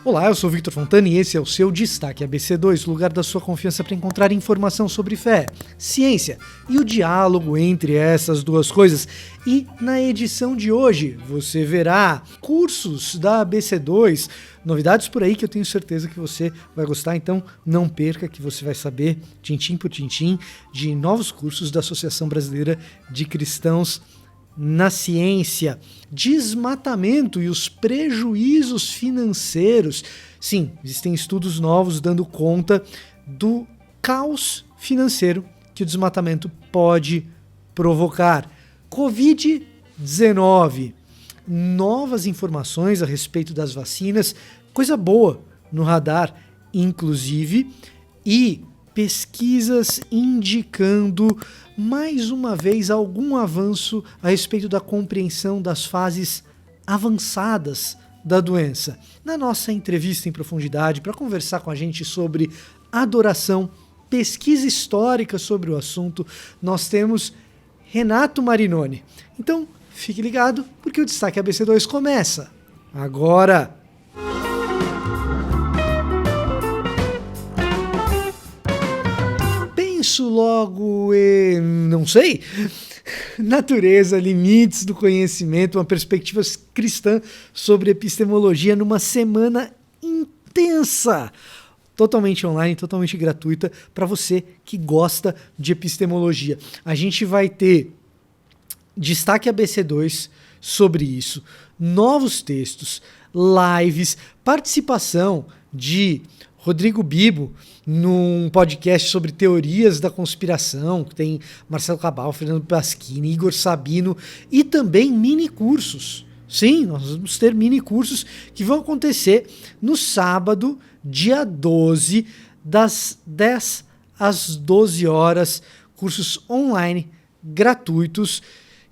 Olá, eu sou Victor Fontana e esse é o seu Destaque ABC2, lugar da sua confiança para encontrar informação sobre fé, ciência e o diálogo entre essas duas coisas. E na edição de hoje você verá cursos da ABC2, novidades por aí que eu tenho certeza que você vai gostar, então não perca que você vai saber, tintim por tintim, de novos cursos da Associação Brasileira de Cristãos na Ciência, desmatamento e os prejuízos financeiros. Sim, existem estudos novos dando conta do caos financeiro que o desmatamento pode provocar. Covid-19, novas informações a respeito das vacinas, coisa boa no radar, inclusive, e pesquisas indicando mais uma vez algum avanço a respeito da compreensão das fases avançadas da doença. Na nossa entrevista em profundidade, para conversar com a gente sobre adoração, pesquisa histórica sobre o assunto, nós temos Renato Marinoni. Então, fique ligado, porque o Destaque ABC2 começa agora! Penso logo e não sei. Natureza, limites do conhecimento, uma perspectiva cristã sobre epistemologia numa semana intensa, totalmente online, totalmente gratuita para você que gosta de epistemologia. A gente vai ter Destaque ABC2 sobre isso, novos textos, lives, participação de Rodrigo Bibo num podcast sobre teorias da conspiração, que tem Marcelo Cabal, Fernando Pasquini, Igor Sabino e também mini cursos. Sim, nós vamos ter mini cursos que vão acontecer no sábado, dia 12, das 10 às 12 horas, cursos online gratuitos,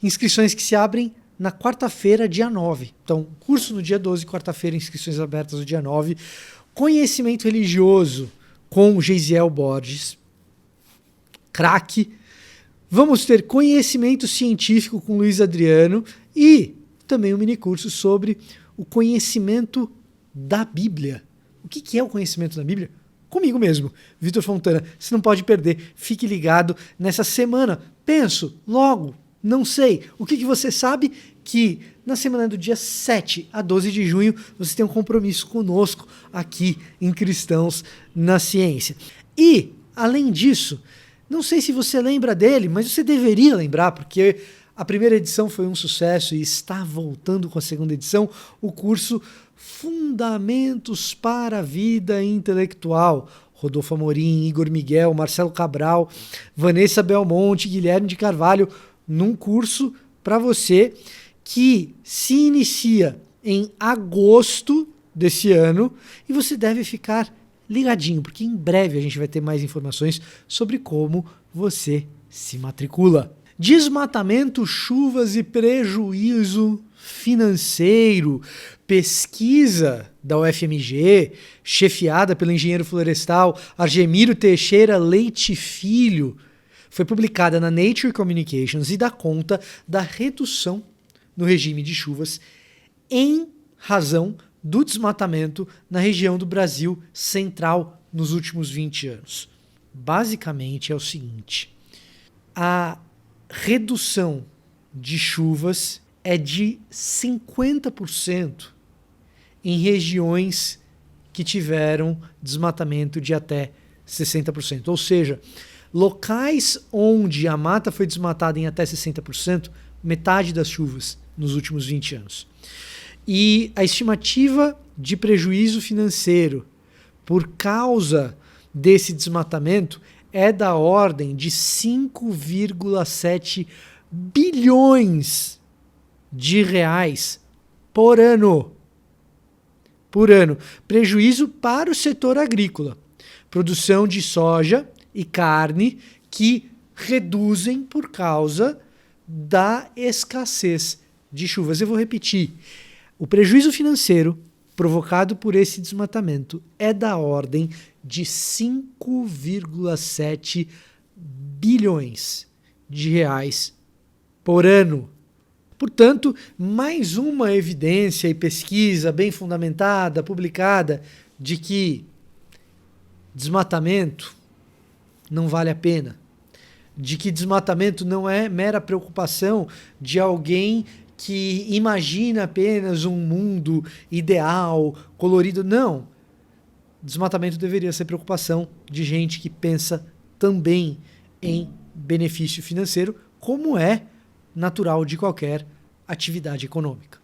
inscrições que se abrem na quarta-feira, dia 9. Então, curso no dia 12, quarta-feira, inscrições abertas no dia 9. Conhecimento religioso com Geisiel Borges, craque. Vamos ter conhecimento científico com Luiz Adriano e também um minicurso sobre o conhecimento da Bíblia. O que é o conhecimento da Bíblia? Comigo mesmo, Victor Fontana. Você não pode perder. Fique ligado nessa semana. Penso, logo, não sei. O que você sabe? Que na semana do dia 7 a 12 de junho você tem um compromisso conosco aqui em Cristãos na Ciência. E, além disso, não sei se você lembra dele, mas você deveria lembrar, porque a primeira edição foi um sucesso e está voltando com a segunda edição, o curso Fundamentos para a Vida Intelectual. Rodolfo Amorim, Igor Miguel, Marcelo Cabral, Vanessa Belmonte, Guilherme de Carvalho, num curso para você que se inicia em agosto desse ano e você deve ficar ligadinho, porque em breve a gente vai ter mais informações sobre como você se matricula. Desmatamento, chuvas e prejuízo financeiro. Pesquisa da UFMG, chefiada pelo engenheiro florestal Argemiro Teixeira Leite Filho, foi publicada na Nature Communications e dá conta da redução no regime de chuvas em razão do desmatamento na região do Brasil central nos últimos 20 anos. Basicamente é o seguinte: a redução de chuvas é de 50% em regiões que tiveram desmatamento de até 60%. Ou seja, locais onde a mata foi desmatada em até 60%, metade das chuvas nos últimos 20 anos. E a estimativa de prejuízo financeiro por causa desse desmatamento é da ordem de 5,7 bilhões de reais por ano. Por ano. Prejuízo para o setor agrícola. Produção de soja e carne que reduzem por causa da escassez de chuvas. Eu vou repetir. O prejuízo financeiro provocado por esse desmatamento é da ordem de 5,7 bilhões de reais por ano. Portanto, mais uma evidência e pesquisa bem fundamentada, publicada, de que desmatamento não vale a pena, de que desmatamento não é mera preocupação de alguém que imagina apenas um mundo ideal, colorido. Não. Desmatamento deveria ser preocupação de gente que pensa também em benefício financeiro, como é natural de qualquer atividade econômica.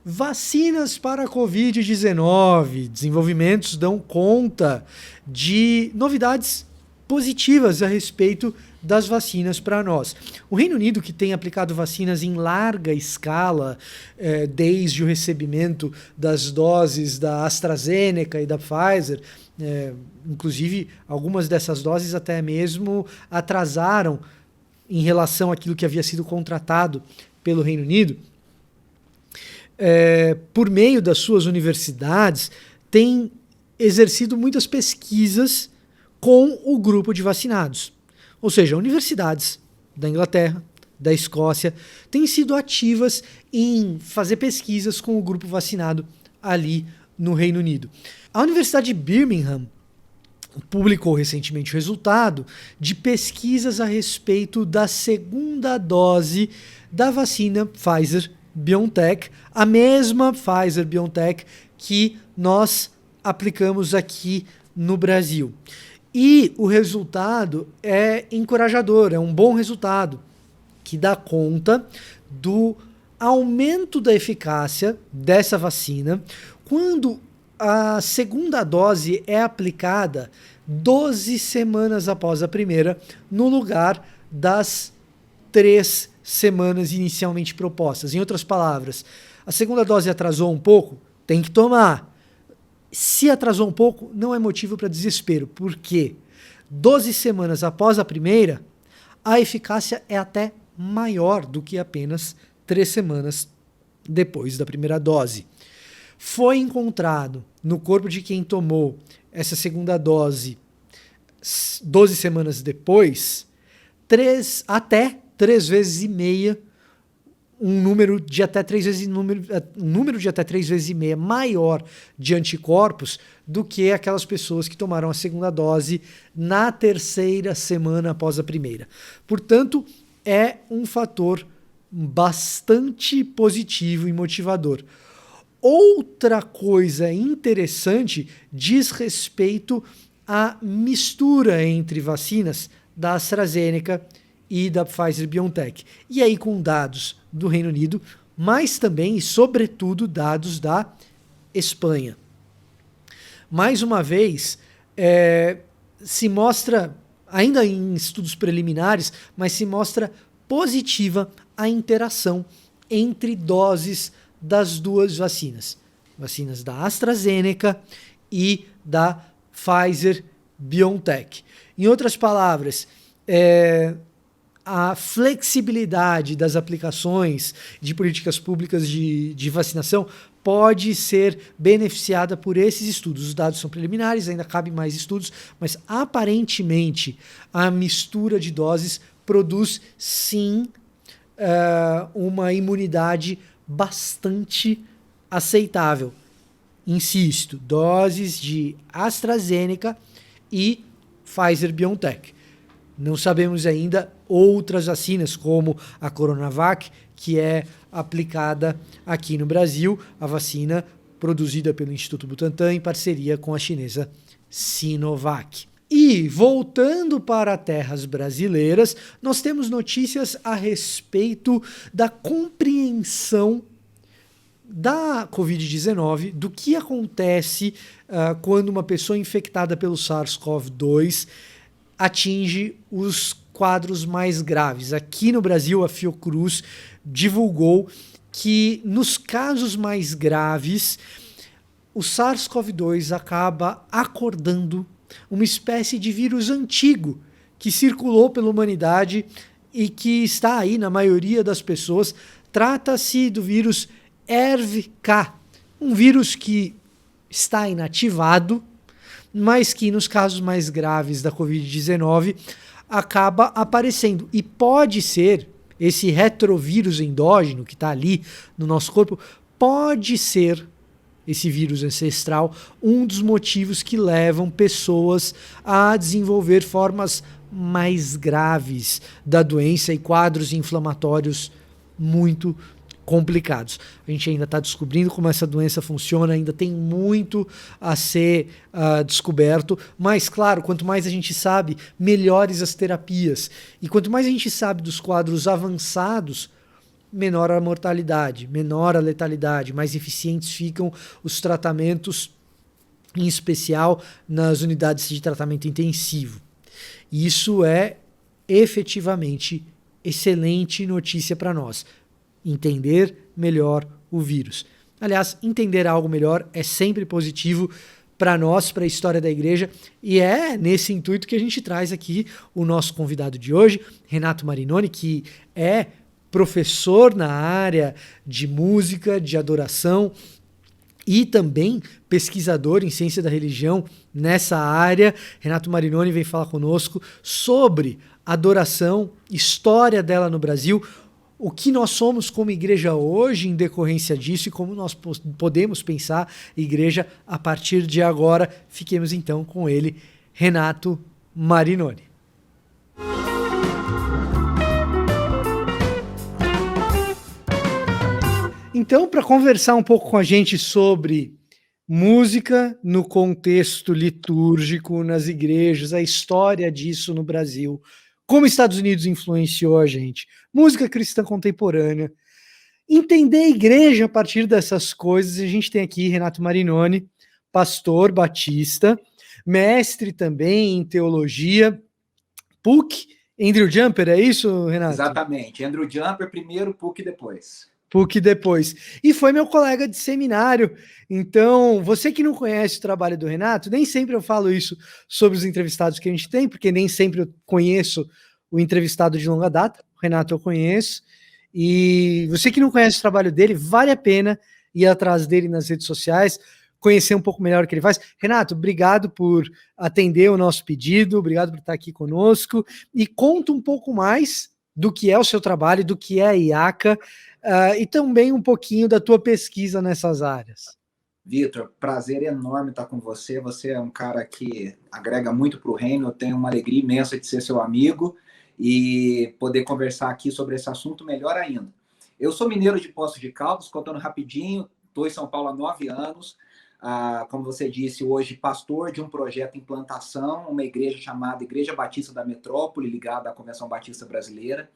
Vacinas para a Covid-19. Desenvolvimentos dão conta de novidades positivas a respeito das vacinas para nós. O Reino Unido, que tem aplicado vacinas em larga escala, desde o recebimento das doses da AstraZeneca e da Pfizer, inclusive algumas dessas doses até mesmo atrasaram em relação àquilo que havia sido contratado pelo Reino Unido, por meio das suas universidades, tem exercido muitas pesquisas com o grupo de vacinados. Ou seja, universidades da Inglaterra, da Escócia, têm sido ativas em fazer pesquisas com o grupo vacinado ali no Reino Unido. A Universidade de Birmingham publicou recentemente o resultado de pesquisas a respeito da segunda dose da vacina Pfizer-BioNTech, a mesma Pfizer-BioNTech que nós aplicamos aqui no Brasil. E o resultado é encorajador, é um bom resultado, que dá conta do aumento da eficácia dessa vacina quando a segunda dose é aplicada 12 semanas após a primeira, no lugar das 3 semanas inicialmente propostas. Em outras palavras, a segunda dose atrasou um pouco, tem que tomar. Se atrasou um pouco, não é motivo para desespero, porque 12 semanas após a primeira, a eficácia é até maior do que apenas 3 semanas depois da primeira dose. Foi encontrado no corpo de quem tomou essa segunda dose 12 semanas depois, até 3 vezes e meia, um número de até 3 vezes e meia maior de anticorpos do que aquelas pessoas que tomaram a segunda dose na 3ª semana após a primeira. Portanto, é um fator bastante positivo e motivador. Outra coisa interessante diz respeito à mistura entre vacinas da AstraZeneca e da Pfizer-BioNTech. E aí com dados do Reino Unido, mas também e sobretudo dados da Espanha. Mais uma vez, se mostra, ainda em estudos preliminares, mas se mostra positiva a interação entre doses das duas vacinas da AstraZeneca e da Pfizer-BioNTech. Em outras palavras, a flexibilidade das aplicações de políticas públicas de vacinação pode ser beneficiada por esses estudos. Os dados são preliminares, ainda cabem mais estudos, mas aparentemente a mistura de doses produz sim uma imunidade bastante aceitável. Insisto, doses de AstraZeneca e Pfizer-BioNTech. Não sabemos ainda outras vacinas, como a Coronavac, que é aplicada aqui no Brasil, a vacina produzida pelo Instituto Butantan em parceria com a chinesa Sinovac. E, voltando para terras brasileiras, nós temos notícias a respeito da compreensão da Covid-19, do que acontece quando uma pessoa infectada pelo SARS-CoV-2 atinge os quadros mais graves. Aqui no Brasil, a Fiocruz divulgou que nos casos mais graves, o SARS-CoV-2 acaba acordando uma espécie de vírus antigo que circulou pela humanidade e que está aí na maioria das pessoas. Trata-se do vírus ERV-K, um vírus que está inativado, mas que nos casos mais graves da Covid-19 acaba aparecendo. E pode ser, esse retrovírus endógeno que está ali no nosso corpo, pode ser, esse vírus ancestral, um dos motivos que levam pessoas a desenvolver formas mais graves da doença e quadros inflamatórios muito complicados. A gente ainda está descobrindo como essa doença funciona, ainda tem muito a ser descoberto, mas claro, quanto mais a gente sabe, melhores as terapias. E quanto mais a gente sabe dos quadros avançados, menor a mortalidade, menor a letalidade, mais eficientes ficam os tratamentos, em especial nas unidades de tratamento intensivo. Isso é efetivamente excelente notícia para nós. Entender melhor o vírus. Aliás, entender algo melhor é sempre positivo para nós, para a história da igreja, e é nesse intuito que a gente traz aqui o nosso convidado de hoje, Renato Marinoni, que é professor na área de música, de adoração e também pesquisador em ciência da religião nessa área. Renato Marinoni vem falar conosco sobre adoração, história dela no Brasil, o que nós somos como igreja hoje em decorrência disso e como nós podemos pensar igreja a partir de agora. Fiquemos então com ele, Renato Marinoni. Então, para conversar um pouco com a gente sobre música no contexto litúrgico, nas igrejas, a história disso no Brasil, como os Estados Unidos influenciou a gente, música cristã contemporânea, entender a igreja a partir dessas coisas. A gente tem aqui Renato Marinoni, pastor batista, mestre também em teologia, PUC, Andrew Jumper, é isso, Renato? Exatamente, Andrew Jumper primeiro, PUC depois. PUC depois. E foi meu colega de seminário. Então, você que não conhece o trabalho do Renato, nem sempre eu falo isso sobre os entrevistados que a gente tem, porque nem sempre eu conheço o entrevistado de longa data. O Renato eu conheço. E você que não conhece o trabalho dele, vale a pena ir atrás dele nas redes sociais, conhecer um pouco melhor o que ele faz. Renato, obrigado por atender o nosso pedido, obrigado por estar aqui conosco. E conta um pouco mais do que é o seu trabalho, do que é a IACA, e também um pouquinho da tua pesquisa nessas áreas. Vitor, prazer enorme estar com você. Você é um cara que agrega muito para o reino. Eu tenho uma alegria imensa de ser seu amigo e poder conversar aqui sobre esse assunto melhor ainda. Eu sou mineiro de Poços de Caldas, contando rapidinho, estou em São Paulo há 9 anos. Como você disse, hoje pastor de um projeto em plantação, uma igreja chamada Igreja Batista da Metrópole, ligada à Convenção Batista Brasileira.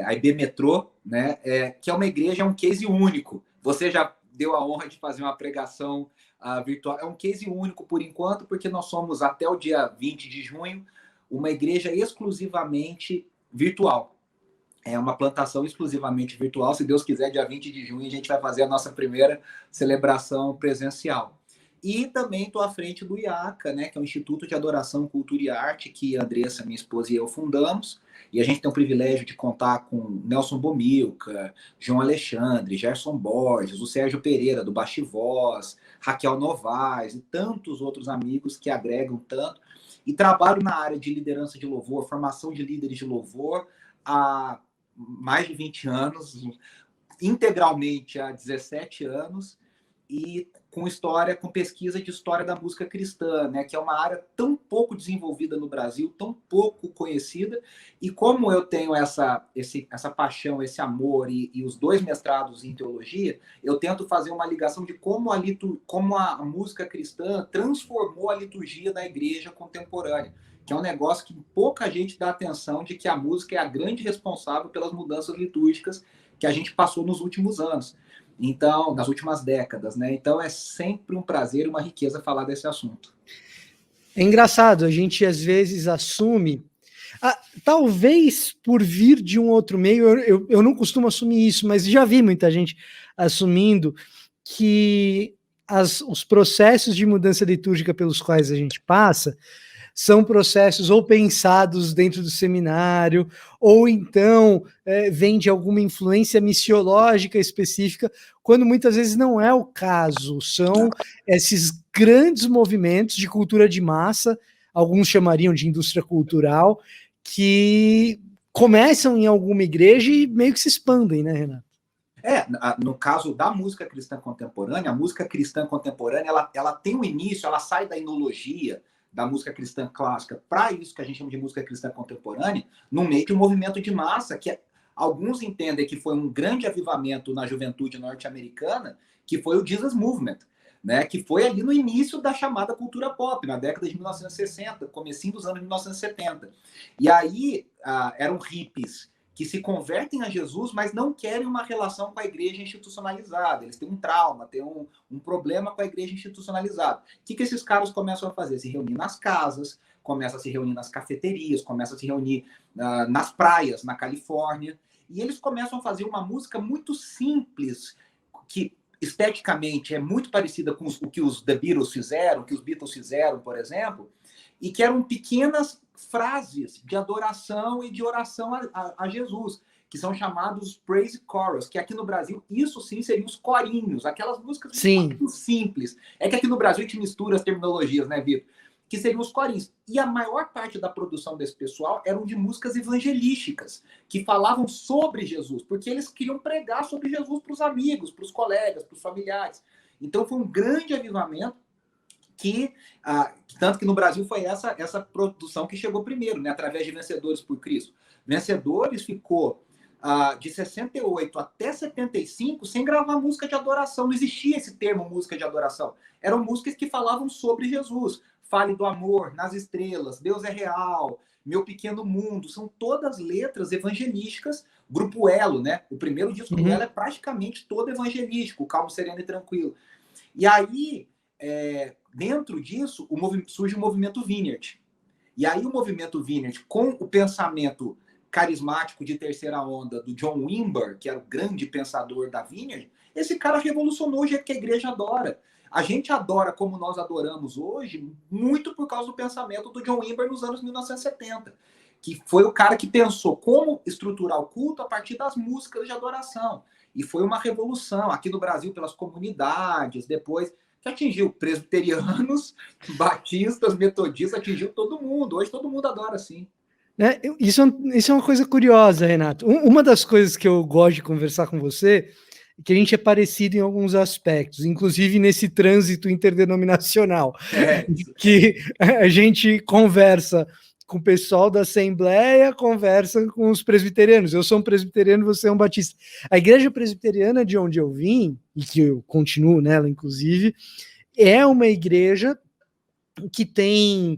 A IB Metrô, né, que é uma igreja, é um case único. Você já deu a honra de fazer uma pregação virtual. É um case único por enquanto, porque nós somos, até o dia 20 de junho, uma igreja exclusivamente virtual. É uma plantação exclusivamente virtual. Se Deus quiser, dia 20 de junho, a gente vai fazer a nossa primeira celebração presencial. E também estou à frente do IACA, né, que é o Instituto de Adoração, Cultura e Arte, que a Andressa, minha esposa, e eu fundamos. E a gente tem o privilégio de contar com Nelson Bomilca, João Alexandre, Gerson Borges, o Sérgio Pereira, do Baixo e Voz, Raquel Novaes e tantos outros amigos que agregam tanto. E trabalho na área de liderança de louvor, formação de líderes de louvor há mais de 20 anos, integralmente há 17 anos, e com pesquisa de história da música cristã, né, que é uma área tão pouco desenvolvida no Brasil, tão pouco conhecida, e como eu tenho essa paixão, esse amor e os 2 mestrados em teologia, eu tento fazer uma ligação de como a música cristã transformou a liturgia da igreja contemporânea, que é um negócio que pouca gente dá atenção, de que a música é a grande responsável pelas mudanças litúrgicas que a gente passou nos últimos anos. Então, nas últimas décadas, né? Então é sempre um prazer e uma riqueza falar desse assunto. É engraçado, a gente às vezes assume, talvez por vir de um outro meio, eu não costumo assumir isso, mas já vi muita gente assumindo que os processos de mudança litúrgica pelos quais a gente passa são processos ou pensados dentro do seminário, ou então vem de alguma influência missiológica específica, quando muitas vezes não é o caso. São esses grandes movimentos de cultura de massa, alguns chamariam de indústria cultural, que começam em alguma igreja e meio que se expandem, né, Renato? No caso da música cristã contemporânea, a música cristã contemporânea, ela tem um início, ela sai da enologia da música cristã clássica para isso que a gente chama de música cristã contemporânea, no meio de um movimento de massa que alguns entendem que foi um grande avivamento na juventude norte-americana, que foi o Jesus Movement, né? Que foi ali no início da chamada cultura pop, na década de 1960, comecinho dos anos 1970. E aí eram hippies que se convertem a Jesus, mas não querem uma relação com a igreja institucionalizada. Eles têm um trauma, têm um problema com a igreja institucionalizada. O que esses caras começam a fazer? Se reunir nas casas, começam a se reunir nas cafeterias, começam a se reunir nas praias, na Califórnia, e eles começam a fazer uma música muito simples, que esteticamente é muito parecida com o que os The Beatles fizeram, que os Beatles fizeram, por exemplo, e que eram pequenas frases de adoração e de oração a Jesus, que são chamados praise chorus, que aqui no Brasil, isso sim seriam os corinhos, aquelas músicas muito simples. É que aqui no Brasil a gente mistura as terminologias, né, Vitor? Que seriam os corinhos. E a maior parte da produção desse pessoal eram de músicas evangelísticas, que falavam sobre Jesus, porque eles queriam pregar sobre Jesus para os amigos, para os colegas, para os familiares. Então foi um grande avivamento tanto que no Brasil foi essa produção que chegou primeiro, né, através de Vencedores por Cristo. Vencedores ficou de 68 até 75 sem gravar música de adoração. Não existia esse termo música de adoração. Eram músicas que falavam sobre Jesus. Fale do amor, nas estrelas, Deus é real, Meu Pequeno Mundo. São todas letras evangelísticas. Grupo Elo, né? O primeiro disco do Elo é praticamente todo evangelístico, Calmo, Sereno e Tranquilo. E aí, dentro disso, surge o movimento Vineyard. E aí o movimento Vineyard, com o pensamento carismático de terceira onda do John Wimber, que era o grande pensador da Vineyard, esse cara revolucionou o jeito que a igreja adora. A gente adora como nós adoramos hoje, muito por causa do pensamento do John Wimber nos anos 1970, que foi o cara que pensou como estruturar o culto a partir das músicas de adoração. E foi uma revolução aqui no Brasil pelas comunidades, depois que atingiu presbiterianos, batistas, metodistas, atingiu todo mundo. Hoje todo mundo adora assim. Isso é uma coisa curiosa, Renato. Uma das coisas que eu gosto de conversar com você é que a gente é parecido em alguns aspectos, inclusive nesse trânsito interdenominacional, que a gente conversa com o pessoal da Assembleia, conversa com os presbiterianos. Eu sou um presbiteriano, você é um batista. A igreja presbiteriana de onde eu vim, e que eu continuo nela, inclusive, é uma igreja que tem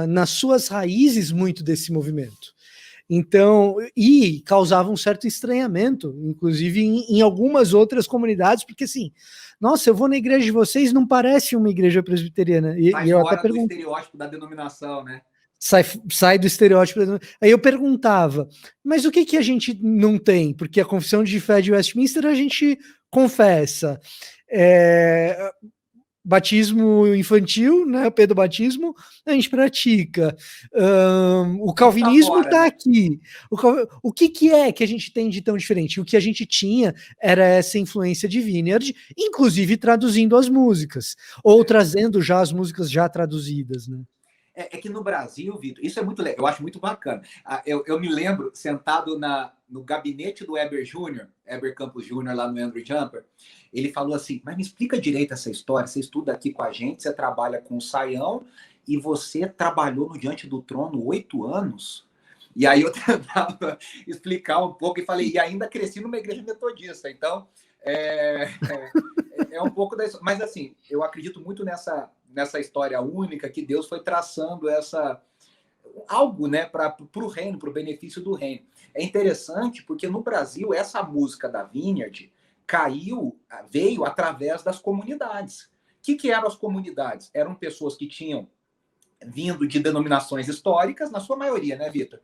nas suas raízes muito desse movimento. Então, e causava um certo estranhamento, inclusive em algumas outras comunidades, porque assim, nossa, eu vou na igreja de vocês, não parece uma igreja presbiteriana. E eu até do estereótipo da denominação, né? Sai do estereótipo. Aí eu perguntava, mas o que a gente não tem? Porque a confissão de fé de Westminster a gente confessa. Batismo infantil, né, o pedobatismo, a gente pratica. O calvinismo está aqui. O que é que a gente tem de tão diferente? O que a gente tinha era essa influência de Vineyard, inclusive traduzindo as músicas, ou trazendo já as músicas já traduzidas, né? É que no Brasil, Vitor, isso é muito legal, eu acho muito bacana. Eu me lembro, sentado no gabinete do Heber Júnior, Heber Campos Júnior, lá no Andrew Jumper, ele falou assim, mas me explica direito essa história, você estuda aqui com a gente, você trabalha com o Saião, e você trabalhou no Diante do Trono 8 anos? E aí eu tentava explicar um pouco, e falei, e ainda cresci numa igreja metodista, então é um pouco da... Mas assim, eu acredito muito nessa história única que Deus foi traçando algo, né, para o reino, para o benefício do reino. É interessante porque no Brasil essa música da Vineyard veio através das comunidades. O que eram as comunidades? Eram pessoas que tinham vindo de denominações históricas, na sua maioria, né, Vitor?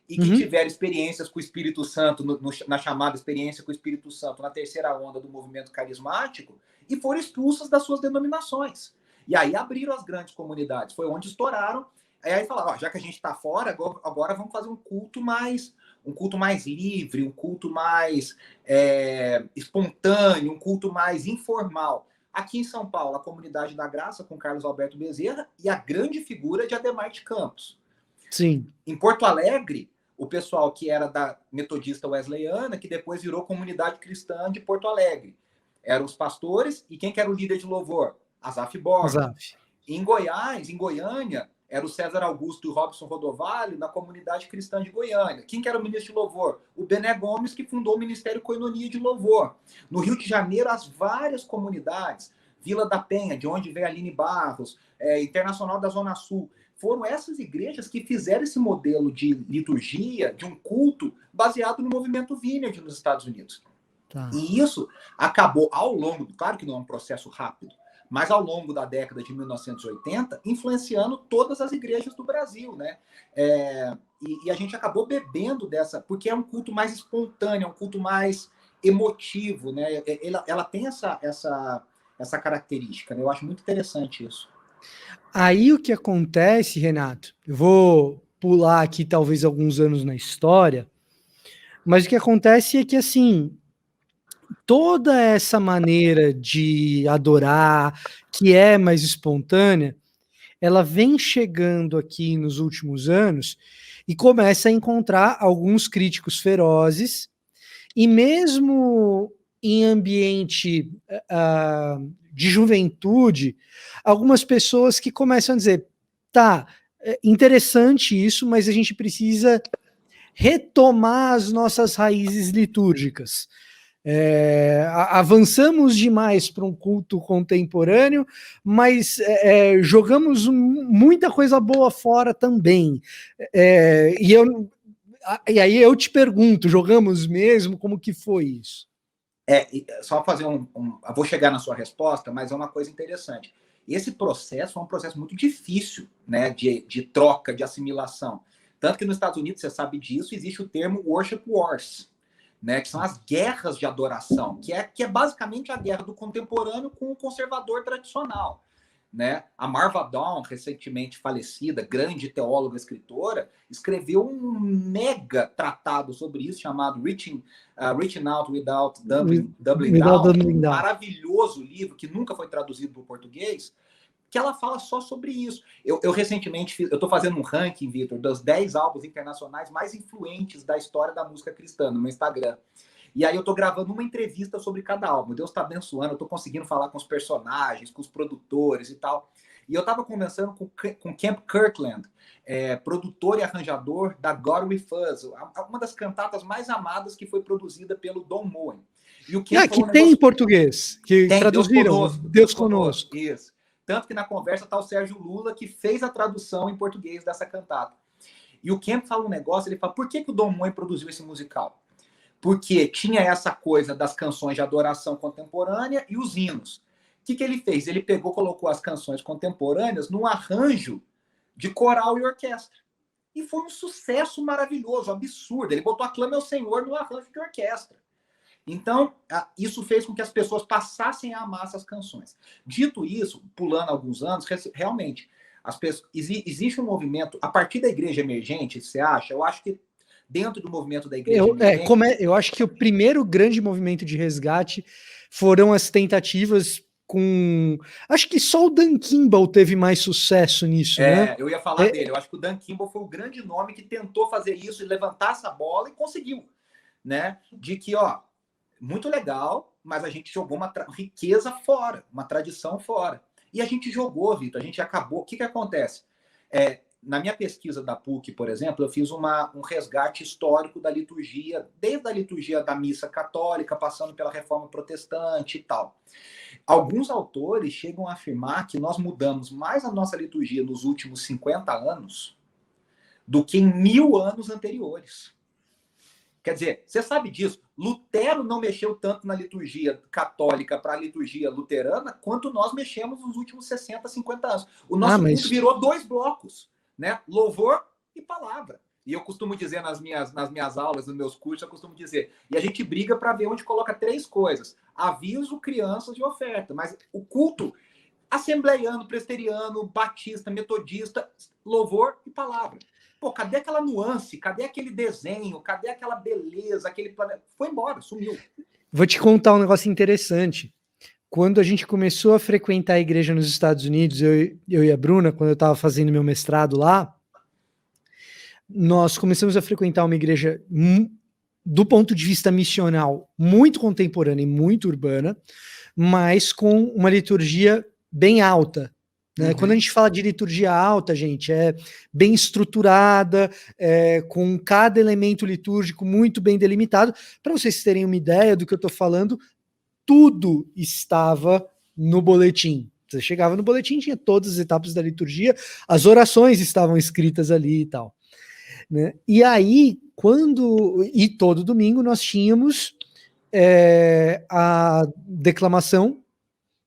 E que tiveram experiências com o Espírito Santo, na chamada experiência com o Espírito Santo, na terceira onda do movimento carismático, e foram expulsas das suas denominações. E aí abriram as grandes comunidades, foi onde estouraram. Aí falaram, já que a gente está fora, agora vamos fazer um culto mais livre, um culto mais espontâneo, um culto mais informal. Aqui em São Paulo, a Comunidade da Graça, com Carlos Alberto Bezerra, e a grande figura de Ademar de Campos. Sim. Em Porto Alegre, o pessoal que era da metodista wesleyana, que depois virou Comunidade Cristã de Porto Alegre. Eram os pastores, e quem que era o líder de louvor? Asaf Borba. Asaf. Em Goiás, em Goiânia, era o César Augusto e o Robson Rodovalho, na Comunidade Cristã de Goiânia. Quem que era o ministro de louvor? O Bené Gomes, que fundou o Ministério Coinonia de Louvor. No Rio de Janeiro, as várias comunidades, Vila da Penha, de onde veio a Aline Barros, Internacional da Zona Sul, foram essas igrejas que fizeram esse modelo de liturgia, de um culto, baseado no movimento Vineyard nos Estados Unidos. Tá. E isso acabou ao longo, claro que não é um processo rápido, mas ao longo da década de 1980, influenciando todas as igrejas do Brasil, né? E a gente acabou bebendo dessa, porque é um culto mais espontâneo, é um culto mais emotivo, né? Ela tem essa característica, né? Eu acho muito interessante isso. Aí o que acontece, Renato, eu vou pular aqui talvez alguns anos na história, mas o que acontece é que, assim, toda essa maneira de adorar, que é mais espontânea, ela vem chegando aqui nos últimos anos e começa a encontrar alguns críticos ferozes, e mesmo em ambiente de juventude, algumas pessoas que começam a dizer, tá, interessante isso, mas a gente precisa retomar as nossas raízes litúrgicas. Avançamos demais para um culto contemporâneo, mas jogamos muita coisa boa fora também. E aí eu te pergunto, jogamos mesmo? Como que foi isso? Só fazer eu vou chegar na sua resposta, mas é uma coisa interessante. Esse processo é um processo muito difícil, né, de troca, de assimilação. Tanto que nos Estados Unidos, você sabe disso, existe o termo worship wars, né, que são as guerras de adoração, que é basicamente a guerra do contemporâneo com o conservador tradicional. Né? A Marva Dawn, recentemente falecida, grande teóloga e escritora, escreveu um mega tratado sobre isso, chamado Reaching Out Without Doubling Down, um maravilhoso livro que nunca foi traduzido para o português, que ela fala só sobre isso. Eu recentemente eu estou fazendo um ranking, Vitor, dos 10 álbuns internacionais mais influentes da história da música cristã no meu Instagram. E aí eu tô gravando uma entrevista sobre cada álbum. Deus tá abençoando, eu tô conseguindo falar com os personagens, com os produtores e tal. E eu tava conversando com Camp Kirkland, produtor e arranjador da God With Us, uma das cantatas mais amadas que foi produzida pelo Don Moen. E o Camp que tem em português, que tem, traduziram. Deus conosco. Isso. Tanto que na conversa tá o Sérgio Lula, que fez a tradução em português dessa cantata. E o Camp fala um negócio, ele fala, por que o Don Moen produziu esse musical? Porque tinha essa coisa das canções de adoração contemporânea e os hinos. O que ele fez? Ele colocou as canções contemporâneas num arranjo de coral e orquestra. E foi um sucesso maravilhoso, absurdo. Ele botou Aclame ao Senhor no arranjo de orquestra. Então, isso fez com que as pessoas passassem a amar essas canções. Dito isso, pulando alguns anos, realmente, existe um movimento, a partir da igreja emergente, você acha? Eu acho que dentro do movimento da igreja eu acho que o primeiro grande movimento de resgate foram as tentativas com... Acho que só o Dan Kimball teve mais sucesso nisso, né? Eu ia falar dele. Eu acho que o Dan Kimball foi o grande nome que tentou fazer isso e levantar essa bola e conseguiu, né? De que, muito legal, mas a gente jogou uma riqueza fora, uma tradição fora. E a gente jogou, Vitor, a gente acabou. O que acontece? Na minha pesquisa da PUC, por exemplo, eu fiz um resgate histórico da liturgia, desde a liturgia da missa católica, passando pela reforma protestante e tal. Alguns autores chegam a afirmar que nós mudamos mais a nossa liturgia nos últimos 50 anos do que em 1000 anos anteriores. Quer dizer, você sabe disso, Lutero não mexeu tanto na liturgia católica para a liturgia luterana quanto nós mexemos nos últimos 60, 50 anos. O nosso mundo virou 2 blocos. Né? Louvor e palavra. E eu costumo dizer nas minhas aulas, nos meus cursos, eu costumo dizer, e a gente briga para ver onde coloca 3 coisas: aviso, crianças e oferta. Mas o culto assembleiano, presbiteriano, batista, metodista, louvor e palavra. Pô, cadê aquela nuance? Cadê aquele desenho? Cadê aquela beleza? Aquele planeta? Foi embora, sumiu. Vou te contar um negócio interessante. Quando a gente começou a frequentar a igreja nos Estados Unidos, eu e a Bruna, quando eu estava fazendo meu mestrado lá, nós começamos a frequentar uma igreja do ponto de vista missional muito contemporânea e muito urbana, mas com uma liturgia bem alta. Né? Quando a gente fala de liturgia alta, gente, é bem estruturada, com cada elemento litúrgico muito bem delimitado. Para vocês terem uma ideia do que eu estou falando, tudo estava no boletim. Você chegava no boletim, tinha todas as etapas da liturgia, as orações estavam escritas ali e tal. Né? E aí, todo domingo nós tínhamos a declamação,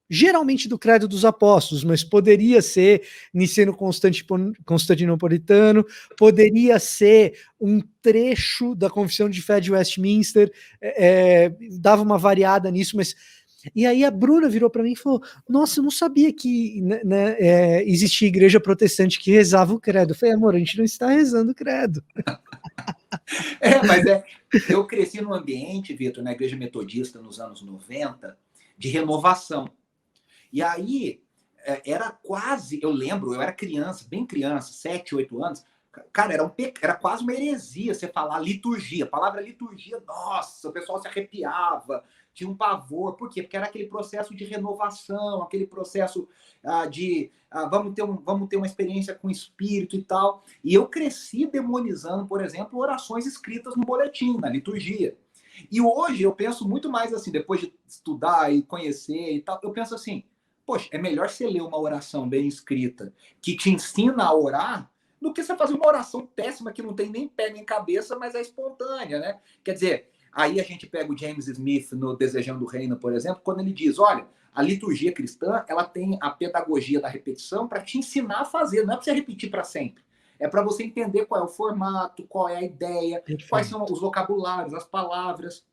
geralmente do Credo dos Apóstolos, mas poderia ser niceno-constantinopolitano, poderia ser um trecho da Confissão de Fé de Westminster, dava uma variada nisso, mas... E aí a Bruna virou para mim e falou, nossa, eu não sabia que existia igreja protestante que rezava o credo. Eu falei, amor, a gente não está rezando o credo. Mas eu cresci num ambiente, Vitor, na igreja metodista nos anos 90, de renovação. E aí, era quase, eu lembro, eu era criança, bem criança, 7, 8 anos, cara, era quase uma heresia você falar liturgia. A palavra liturgia, nossa, o pessoal se arrepiava, tinha um pavor. Por quê? Porque era aquele processo de renovação, aquele processo vamos ter uma experiência com o Espírito e tal. E eu cresci demonizando, por exemplo, orações escritas no boletim, na liturgia. E hoje eu penso muito mais assim, depois de estudar e conhecer e tal, eu penso assim, poxa, é melhor você ler uma oração bem escrita que te ensina a orar do que você fazer uma oração péssima que não tem nem pé nem cabeça, mas é espontânea, né? Quer dizer, aí a gente pega o James Smith no Desejando o Reino, por exemplo, quando ele diz, olha, a liturgia cristã, ela tem a pedagogia da repetição para te ensinar a fazer, não é para você repetir para sempre. É para você entender qual é o formato, qual é a ideia, perfeito, quais são os vocabulários, as palavras.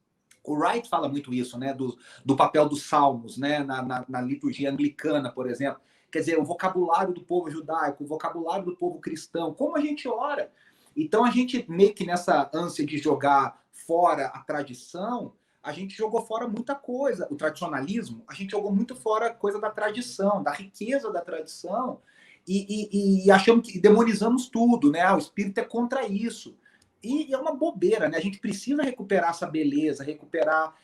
O Wright fala muito isso, né, do papel dos salmos, né, na liturgia anglicana, por exemplo. Quer dizer, o vocabulário do povo judaico, o vocabulário do povo cristão, como a gente ora. Então, a gente, meio que nessa ânsia de jogar fora a tradição, a gente jogou fora muita coisa. O tradicionalismo, a gente jogou muito fora a coisa da tradição, da riqueza da tradição, e achamos que demonizamos tudo, né? O espírito é contra isso. E é uma bobeira, né? A gente precisa recuperar essa beleza, recuperar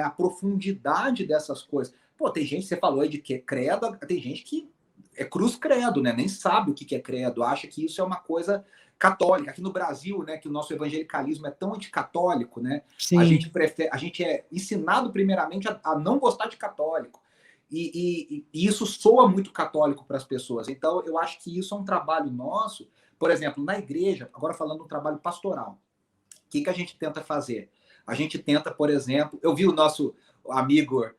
a profundidade dessas coisas. Pô, tem gente, você falou aí de que é credo, tem gente que é cruz credo, né? Nem sabe o que é credo, acha que isso é uma coisa católica. Aqui no Brasil, né, que o nosso evangelicalismo é tão anticatólico, né? Sim. A gente é ensinado primeiramente a não gostar de católico. E isso soa muito católico para as pessoas. Então, eu acho que isso é um trabalho nosso. Por exemplo, na igreja, agora falando do trabalho pastoral, o que a gente tenta fazer? A gente tenta, por exemplo, eu vi o nosso amigo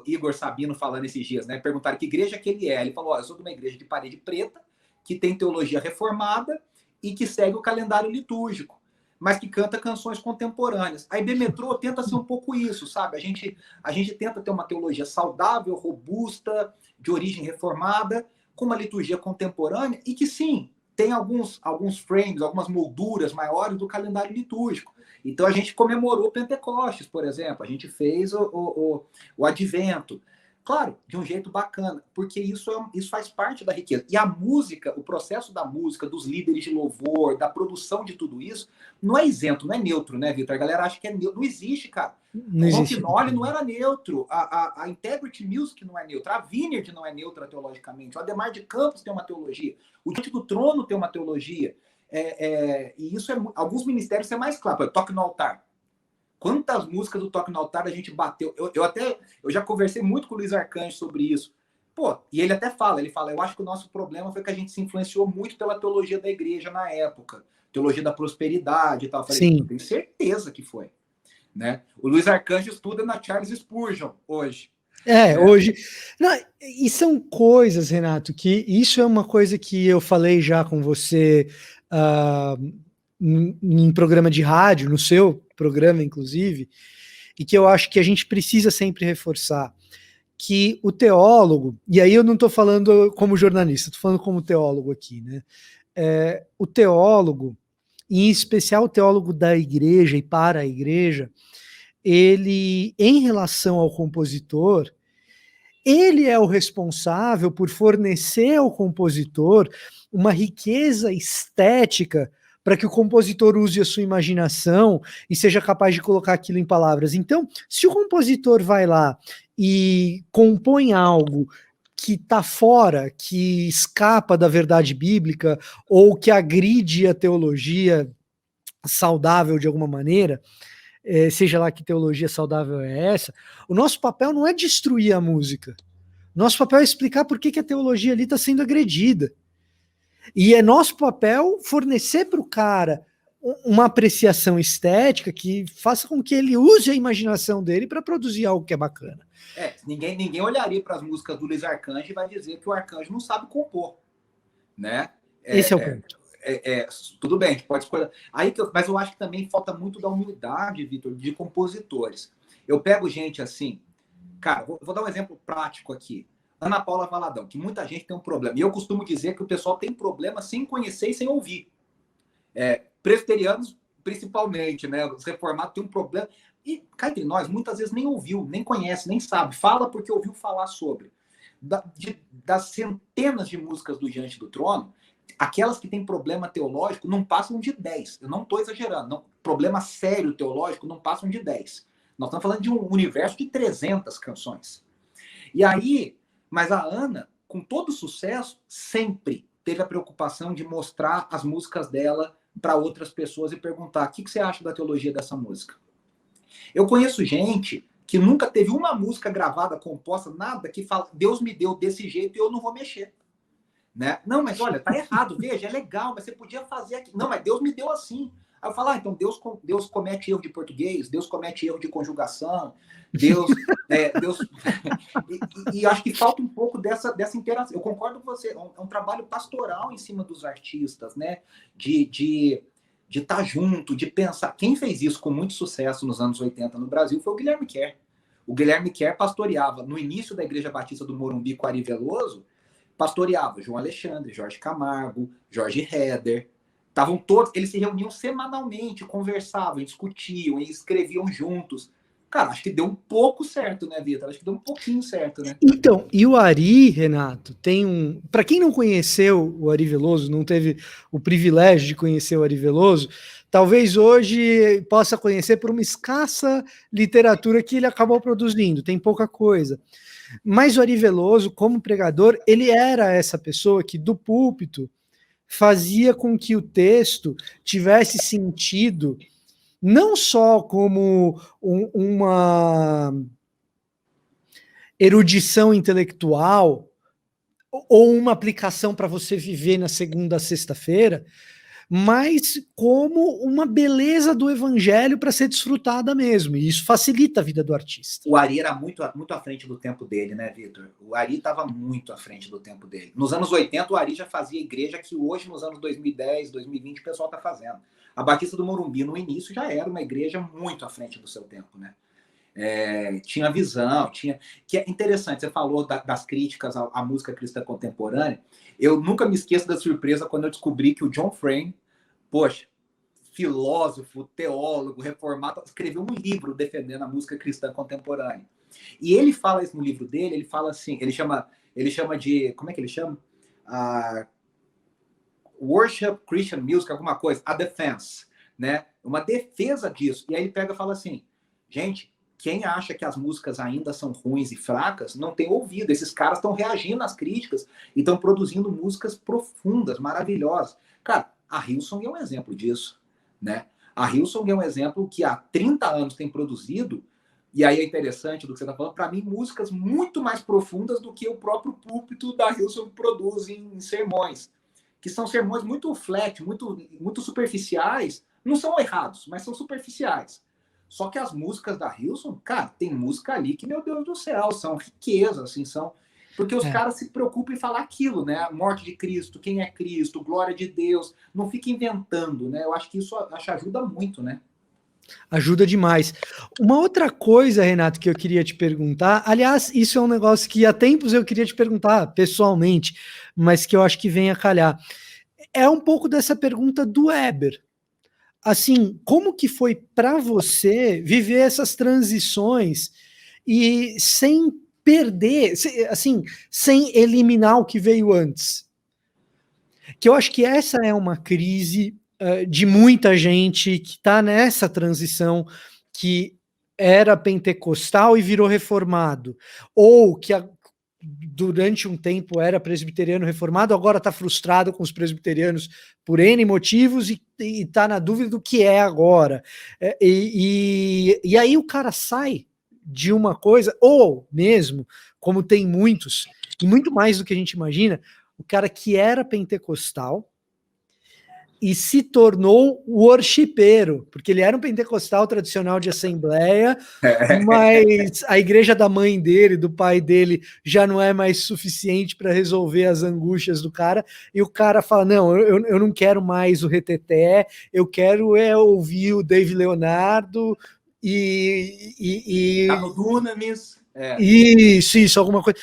Igor Sabino falando esses dias, né? Perguntaram que igreja que ele é. Ele falou, eu sou de uma igreja de parede preta, que tem teologia reformada e que segue o calendário litúrgico, mas que canta canções contemporâneas. A IB Metrô tenta ser um pouco isso, sabe? A gente tenta ter uma teologia saudável, robusta, de origem reformada, com uma liturgia contemporânea e que, sim, tem alguns frames, algumas molduras maiores do calendário litúrgico. Então, a gente comemorou Pentecostes, por exemplo. A gente fez o Advento. Claro, de um jeito bacana, porque isso faz parte da riqueza. E a música, o processo da música, dos líderes de louvor, da produção de tudo isso, não é isento, não é neutro, né, Vitor? A galera acha que é neutro. Não existe, cara. O Ronquinoli não era neutro. A Integrity Music não é neutra. A Vineyard não é neutra teologicamente. O Ademar de Campos tem uma teologia. O Diante do Trono tem uma teologia. E isso alguns ministérios é mais claro. Toque no Altar. Quantas músicas do Toque no Altar a gente bateu? Eu já conversei muito com o Luiz Arcanjo sobre isso. Pô, e ele até fala, eu acho que o nosso problema foi que a gente se influenciou muito pela teologia da igreja na época, teologia da prosperidade e tal. Eu falei, sim, tenho certeza que foi. Né? O Luiz Arcanjo estuda na Charles Spurgeon hoje. Hoje. Não, e são coisas, Renato, que isso é uma coisa que eu falei já com você em programa de rádio, no seu programa, inclusive, e que eu acho que a gente precisa sempre reforçar, que o teólogo, e aí eu não estou falando como jornalista, estou falando como teólogo aqui, né? O teólogo, em especial o teólogo da igreja e para a igreja, ele, em relação ao compositor, ele é o responsável por fornecer ao compositor uma riqueza estética para que o compositor use a sua imaginação e seja capaz de colocar aquilo em palavras. Então, se o compositor vai lá e compõe algo que está fora, que escapa da verdade bíblica ou que agride a teologia saudável de alguma maneira, seja lá que teologia saudável é essa, o nosso papel não é destruir a música. Nosso papel é explicar por que a teologia ali está sendo agredida. E é nosso papel fornecer para o cara uma apreciação estética que faça com que ele use a imaginação dele para produzir algo que é bacana. Ninguém olharia para as músicas do Luiz Arcanjo e vai dizer que o Arcanjo não sabe compor, né? Esse é o ponto. Tudo bem, a gente pode escolher. Mas eu acho que também falta muito da humildade, Vitor, de compositores. Eu pego gente assim, cara, vou dar um exemplo prático aqui. Ana Paula Valadão, que muita gente tem um problema. E eu costumo dizer que o pessoal tem problema sem conhecer e sem ouvir. Presbiterianos, principalmente, né? Os reformados têm um problema. E cá entre nós, muitas vezes nem ouviu, nem conhece, nem sabe. Fala porque ouviu falar sobre. Das centenas de músicas do Diante do Trono, aquelas que têm problema teológico não passam de 10. Eu não estou exagerando. Não, problema sério teológico não passam de 10. Nós estamos falando de um universo de 300 canções. E aí, mas a Ana, com todo sucesso, sempre teve a preocupação de mostrar as músicas dela para outras pessoas e perguntar: o que você acha da teologia dessa música? Eu conheço gente que nunca teve uma música gravada, composta, nada, que fala: Deus me deu desse jeito e eu não vou mexer. Né? Não, mas olha, tá errado, veja, é legal, mas você podia fazer aqui. Não, mas Deus me deu assim. Aí eu falo: então Deus comete erro de português, Deus comete erro de conjugação, Deus... e acho que falta um pouco dessa interação. Eu concordo com você, é um trabalho pastoral em cima dos artistas, né? De estar junto, de pensar. Quem fez isso com muito sucesso nos anos 80 no Brasil foi o Guilherme Kerr. O Guilherme Kerr pastoreava, no início da Igreja Batista do Morumbi com Ari Veloso, pastoreava João Alexandre, Jorge Camargo, Jorge Heder. Estavam todos, eles se reuniam semanalmente, conversavam, discutiam e escreviam juntos. Cara, acho que deu um pouco certo, né, Vitor? Acho que deu um pouquinho certo, né? Então, e o Ari, Renato, tem um... Para quem não conheceu o Ari Veloso, não teve o privilégio de conhecer o Ari Veloso, talvez hoje possa conhecer por uma escassa literatura que ele acabou produzindo, tem pouca coisa. Mas o Ari Veloso, como pregador, ele era essa pessoa que do púlpito fazia com que o texto tivesse sentido não só como uma erudição intelectual ou uma aplicação para você viver na segunda a sexta-feira, mas como uma beleza do evangelho para ser desfrutada mesmo. E isso facilita a vida do artista. O Ari era muito à frente do tempo dele, né, Vitor? O Ari estava muito à frente do tempo dele. Nos anos 80, o Ari já fazia igreja que hoje, nos anos 2010, 2020, o pessoal está fazendo. A Batista do Morumbi, no início, já era uma igreja muito à frente do seu tempo, né? Tinha visão, tinha... Que é interessante, você falou das críticas à música cristã contemporânea. Eu nunca me esqueço da surpresa quando eu descobri que o John Frame, poxa, filósofo, teólogo, reformado, escreveu um livro defendendo a música cristã contemporânea. E ele fala isso no livro dele, ele fala assim, ele chama de, como é que ele chama? Worship Christian Music, alguma coisa, a defense, né? Uma defesa disso. E aí ele pega e fala assim: gente, quem acha que as músicas ainda são ruins e fracas, não tem ouvido. Esses caras estão reagindo às críticas e estão produzindo músicas profundas, maravilhosas. Cara, a Hillsong é um exemplo disso, né? A Hillsong é um exemplo que há 30 anos tem produzido, e aí é interessante do que você está falando, para mim, músicas muito mais profundas do que o próprio púlpito da Hillsong produz em sermões, que são sermões muito flat, muito superficiais. Não são errados, mas são superficiais. Só que as músicas da Hillsong, cara, tem música ali que, meu Deus do céu, são riquezas, assim, são... Porque os caras se preocupam em falar aquilo, né? A morte de Cristo, quem é Cristo, glória de Deus. Não fica inventando, né? Eu acho que isso ajuda muito, né? Ajuda demais. Uma outra coisa, Renato, que eu queria te perguntar, aliás, isso é um negócio que há tempos eu queria te perguntar pessoalmente, mas que eu acho que vem a calhar. É um pouco dessa pergunta do Weber. Assim, como que foi para você viver essas transições e sem perder, assim, sem eliminar o que veio antes? Que eu acho que essa é uma crise de muita gente que está nessa transição, que era pentecostal e virou reformado, ou que durante um tempo era presbiteriano reformado, agora está frustrado com os presbiterianos por N motivos e está na dúvida do que é agora. E aí o cara sai de uma coisa, ou mesmo, como tem muitos, e muito mais do que a gente imagina, o cara que era pentecostal e se tornou worshipeiro, porque ele era um pentecostal tradicional de assembleia, mas a igreja da mãe dele, do pai dele, já não é mais suficiente para resolver as angústias do cara, e o cara fala, não, eu não quero mais o reteté, eu quero ouvir o Dave Leonardo Tá no Dunamis. Isso, alguma coisa.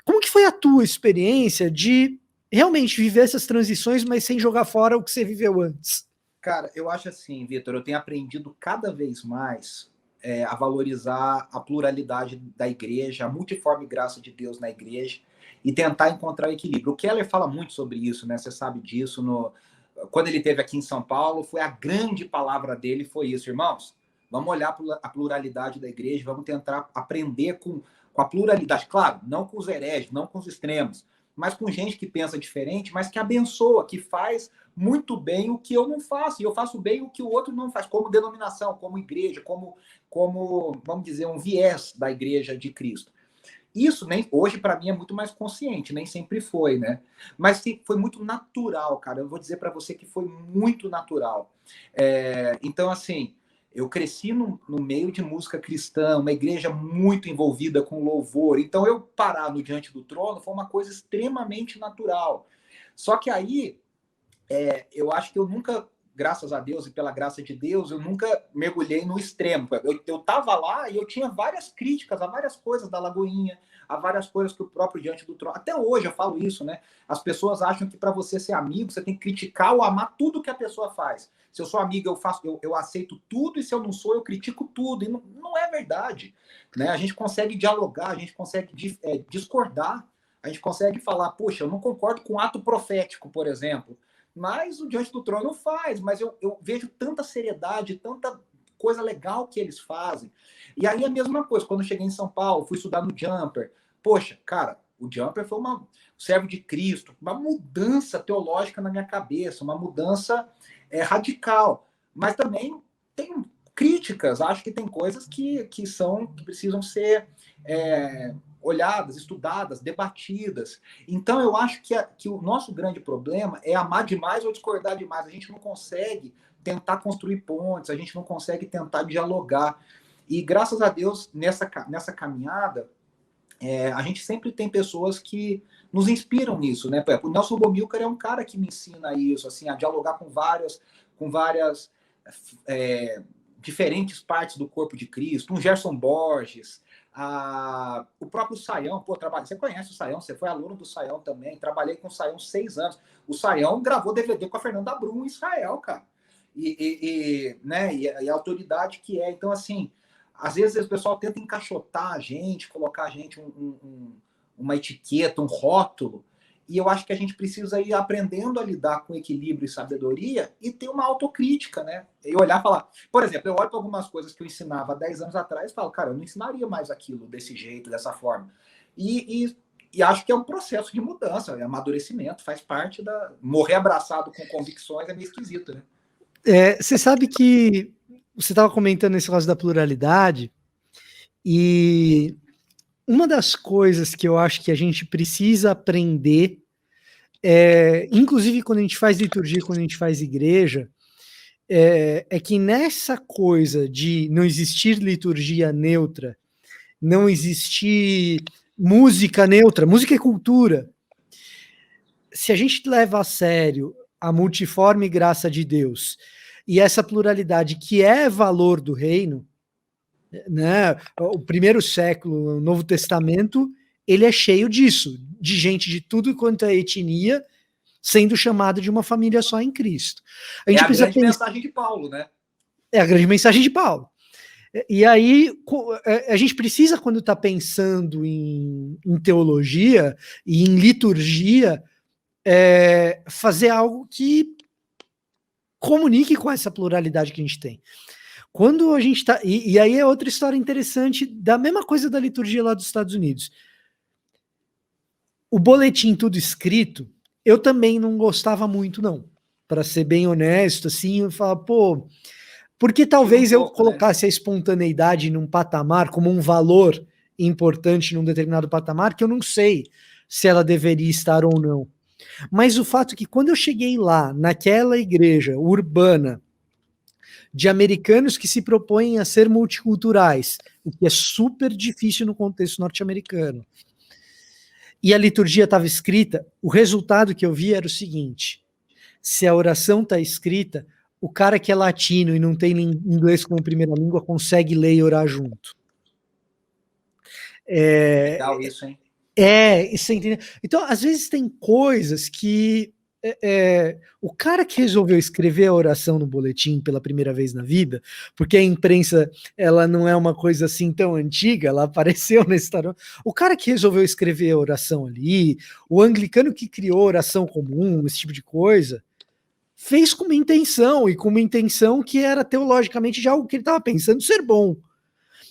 Como que foi a tua experiência de realmente viver essas transições, mas sem jogar fora o que você viveu antes? Cara, eu acho assim, Vitor, eu tenho aprendido cada vez mais a valorizar a pluralidade da igreja, a multiforme graça de Deus na igreja e tentar encontrar o equilíbrio. O Keller fala muito sobre isso, né? Você sabe disso. Quando ele esteve aqui em São Paulo, foi a grande palavra dele, foi isso, irmãos. Vamos olhar a pluralidade da igreja, vamos tentar aprender com a pluralidade. Claro, não com os hereges, não com os extremos, mas com gente que pensa diferente, mas que abençoa, que faz muito bem o que eu não faço, e eu faço bem o que o outro não faz, como denominação, como igreja, como vamos dizer, um viés da igreja de Cristo. Isso hoje para mim é muito mais consciente, nem sempre foi, né? Mas foi muito natural, cara. Eu vou dizer para você que foi muito natural. Então, assim, eu cresci no meio de música cristã, uma igreja muito envolvida com louvor. Então, eu parar no Diante do Trono foi uma coisa extremamente natural. Só que aí, eu acho que eu nunca, graças a Deus e pela graça de Deus, eu nunca mergulhei no extremo. Eu estava lá e eu tinha várias críticas a várias coisas da Lagoinha, a várias coisas que o próprio Diante do Trono... Até hoje eu falo isso, né? As pessoas acham que para você ser amigo, você tem que criticar ou amar tudo que a pessoa faz. Se eu sou amigo, eu aceito tudo, e se eu não sou, eu critico tudo. E não é verdade. Né? A gente consegue dialogar, a gente consegue discordar, a gente consegue falar, poxa, eu não concordo com o ato profético, por exemplo, mas o Diante do Trono faz, mas eu vejo tanta seriedade, tanta coisa legal que eles fazem. E aí a mesma coisa, quando eu cheguei em São Paulo, fui estudar no Jumper. Poxa, cara, o Jumper foi um servo de Cristo, uma mudança teológica na minha cabeça, uma mudança radical. Mas também tem críticas, acho que tem coisas que precisam ser olhadas, estudadas, debatidas. Então, eu acho que o nosso grande problema é amar demais ou discordar demais. A gente não consegue tentar construir pontes, a gente não consegue tentar dialogar. E, graças a Deus, nessa caminhada, a gente sempre tem pessoas que nos inspiram nisso, né? O Nelson Bomilcar é um cara que me ensina isso, assim, a dialogar com várias diferentes partes do corpo de Cristo. Um Gerson Borges, o próprio Saião, você conhece o Saião, você foi aluno do Saião também, trabalhei com o Saião 6 anos. O Saião gravou DVD com a Fernanda Brum em Israel, cara. Né? E a autoridade que é. Então, assim, às vezes o pessoal tenta encaixotar a gente, colocar a gente uma etiqueta, um rótulo, e eu acho que a gente precisa ir aprendendo a lidar com equilíbrio e sabedoria e ter uma autocrítica, né? E olhar e falar... Por exemplo, eu olho para algumas coisas que eu ensinava há 10 anos atrás e falo, cara, eu não ensinaria mais aquilo desse jeito, dessa forma. E acho que é um processo de mudança, amadurecimento, faz parte da... Morrer abraçado com convicções é meio esquisito, né? Você sabe que você estava comentando esse caso da pluralidade, e uma das coisas que eu acho que a gente precisa aprender, inclusive quando a gente faz liturgia, quando a gente faz igreja, é que nessa coisa de não existir liturgia neutra, não existir música neutra, música é cultura. Se a gente leva a sério a multiforme graça de Deus e essa pluralidade que é valor do reino, né? O primeiro século, o Novo Testamento, ele é cheio disso, de gente de tudo quanto é etnia, sendo chamado de uma família só em Cristo. A grande mensagem de Paulo, né? É a grande mensagem de Paulo. E aí, a gente precisa, quando está pensando em teologia e em liturgia, fazer algo que comunique com essa pluralidade que a gente tem. Quando a gente tá. E aí é outra história interessante da mesma coisa da liturgia lá dos Estados Unidos. O boletim tudo escrito, eu também não gostava muito, não. Para ser bem honesto, assim, eu falava, pô, porque talvez eu colocasse a espontaneidade num patamar como um valor importante num determinado patamar, que eu não sei se ela deveria estar ou não. Mas o fato é que quando eu cheguei lá, naquela igreja urbana, de americanos que se propõem a ser multiculturais, o que é super difícil no contexto norte-americano, e a liturgia estava escrita, o resultado que eu vi era o seguinte: se a oração está escrita, o cara que é latino e não tem inglês como primeira língua consegue ler e orar junto. Legal isso, hein? Isso entendeu? Então, às vezes tem coisas que o cara que resolveu escrever a oração no boletim pela primeira vez na vida, porque a imprensa ela não é uma coisa assim tão antiga, ela apareceu na história. O cara que resolveu escrever a oração ali, o anglicano que criou a oração comum, esse tipo de coisa, fez com uma intenção, e com uma intenção que era teologicamente de algo que ele estava pensando ser bom.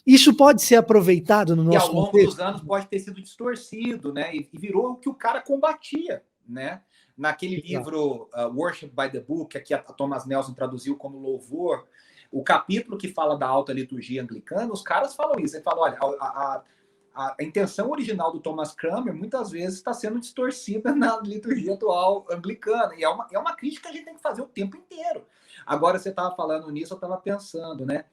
Isso pode ser aproveitado no nosso contexto. E ao longo dos anos pode ter sido distorcido, né? E virou o que o cara combatia, né? Naquele livro Worship by the Book, que a Thomas Nelson traduziu como louvor, o capítulo que fala da alta liturgia anglicana, os caras falam isso. Ele fala, olha, a intenção original do Thomas Cranmer muitas vezes está sendo distorcida na liturgia atual anglicana. E é uma crítica que a gente tem que fazer o tempo inteiro. Agora, você estava falando nisso, eu estava pensando, né?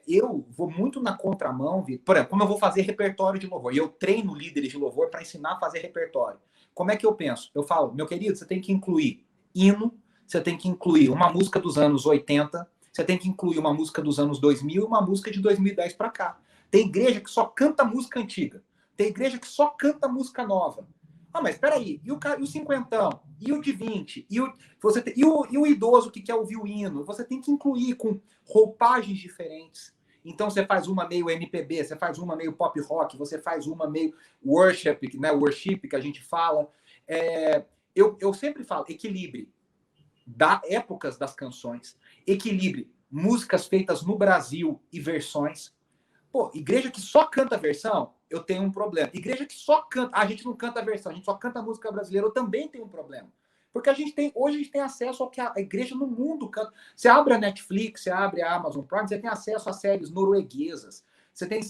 Eu vou muito na contramão, Vitor. Por exemplo, como eu vou fazer repertório de louvor? E eu treino líderes de louvor para ensinar a fazer repertório. Como é que eu penso? Eu falo, meu querido, você tem que incluir hino, você tem que incluir uma música dos anos 80, você tem que incluir uma música dos anos 2000 e uma música de 2010 para cá. Tem igreja que só canta música antiga. Tem igreja que só canta música nova. Ah, mas peraí, e o cinquentão? E o de 20? E o idoso que quer ouvir o hino? Você tem que incluir com roupagens diferentes. Então você faz uma meio MPB, você faz uma meio pop rock, você faz uma meio worship, né? Worship que a gente fala. Eu sempre falo, equilibre da épocas das canções, equilibre músicas feitas no Brasil e versões. Pô, igreja que só canta versão, eu tenho um problema. Igreja que só canta, a gente não canta versão, a gente só canta música brasileira, eu também tenho um problema. Porque hoje a gente tem acesso ao que a igreja no mundo canta. Você abre a Netflix, você abre a Amazon Prime, você tem acesso a séries norueguesas.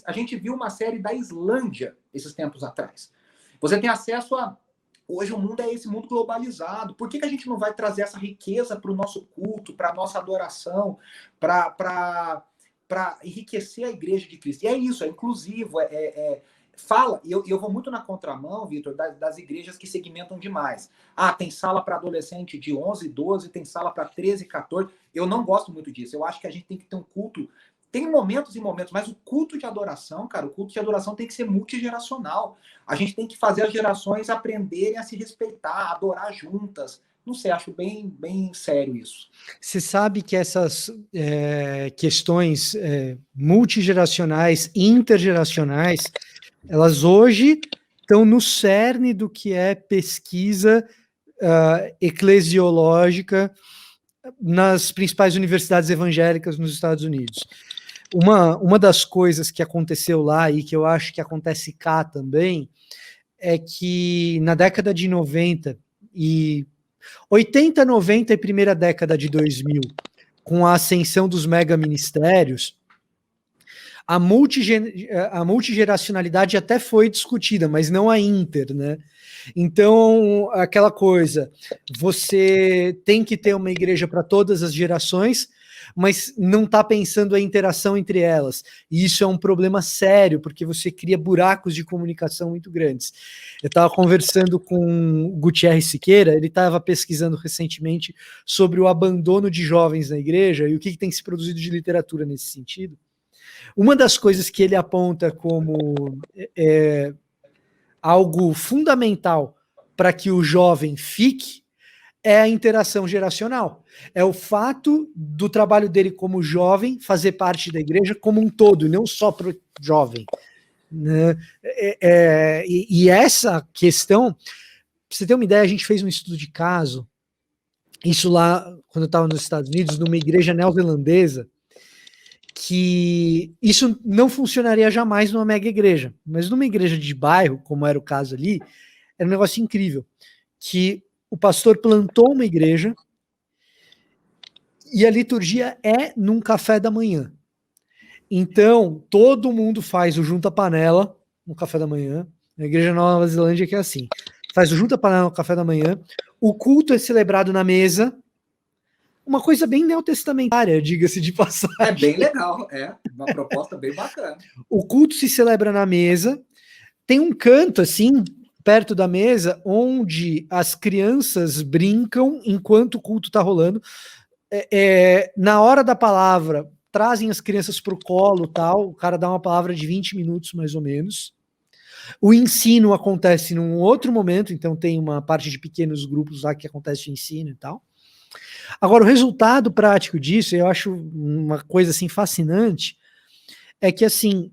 A gente viu uma série da Islândia esses tempos atrás. Você tem acesso a... Hoje o mundo é esse mundo globalizado. Por que a gente não vai trazer essa riqueza para o nosso culto, para a nossa adoração, para enriquecer a igreja de Cristo? E é isso, é inclusivo, fala, e eu vou muito na contramão, Vitor, das igrejas que segmentam demais. Tem sala para adolescente de 11, 12, tem sala para 13, 14. Eu não gosto muito disso. Eu acho que a gente tem que ter um culto. Tem momentos e momentos, mas o culto de adoração, cara, o culto de adoração tem que ser multigeracional. A gente tem que fazer as gerações aprenderem a se respeitar, a adorar juntas. Não sei, acho bem, bem sério isso. Você sabe que essas questões multigeracionais, intergeracionais, elas hoje estão no cerne do que é pesquisa eclesiológica nas principais universidades evangélicas nos Estados Unidos. Uma das coisas que aconteceu lá e que eu acho que acontece cá também é que na década de 90 e 80, 90 e primeira década de 2000, com a ascensão dos mega ministérios, a multigeracionalidade até foi discutida, mas não a inter, né? Então, aquela coisa, você tem que ter uma igreja para todas as gerações, mas não está pensando a interação entre elas. E isso é um problema sério, porque você cria buracos de comunicação muito grandes. Eu estava conversando com o Gutierrez Siqueira, ele estava pesquisando recentemente sobre o abandono de jovens na igreja e o que tem se produzido de literatura nesse sentido. Uma das coisas que ele aponta como algo fundamental para que o jovem fique é a interação geracional. É o fato do trabalho dele como jovem fazer parte da igreja como um todo, não só para o jovem. Né? E essa questão, pra você ter uma ideia, a gente fez um estudo de caso isso lá, quando eu estava nos Estados Unidos, numa igreja neozelandesa, que isso não funcionaria jamais numa mega igreja, mas numa igreja de bairro, como era o caso ali, era um negócio incrível, que o pastor plantou uma igreja e a liturgia é num café da manhã. Então, todo mundo faz o junta-panela no café da manhã. Na igreja Nova Zelândia que é assim, faz o junta-panela no café da manhã, o culto é celebrado na mesa, uma coisa bem neotestamentária, diga-se de passagem. É bem legal, é uma proposta bem bacana. O culto se celebra na mesa, tem um canto assim, perto da mesa, onde as crianças brincam enquanto o culto está rolando. Na hora da palavra, trazem as crianças para o colo, tal, o cara dá uma palavra de 20 minutos, mais ou menos. O ensino acontece num outro momento, então tem uma parte de pequenos grupos lá que acontece o ensino e tal. Agora, o resultado prático disso, eu acho uma coisa assim fascinante, é que assim,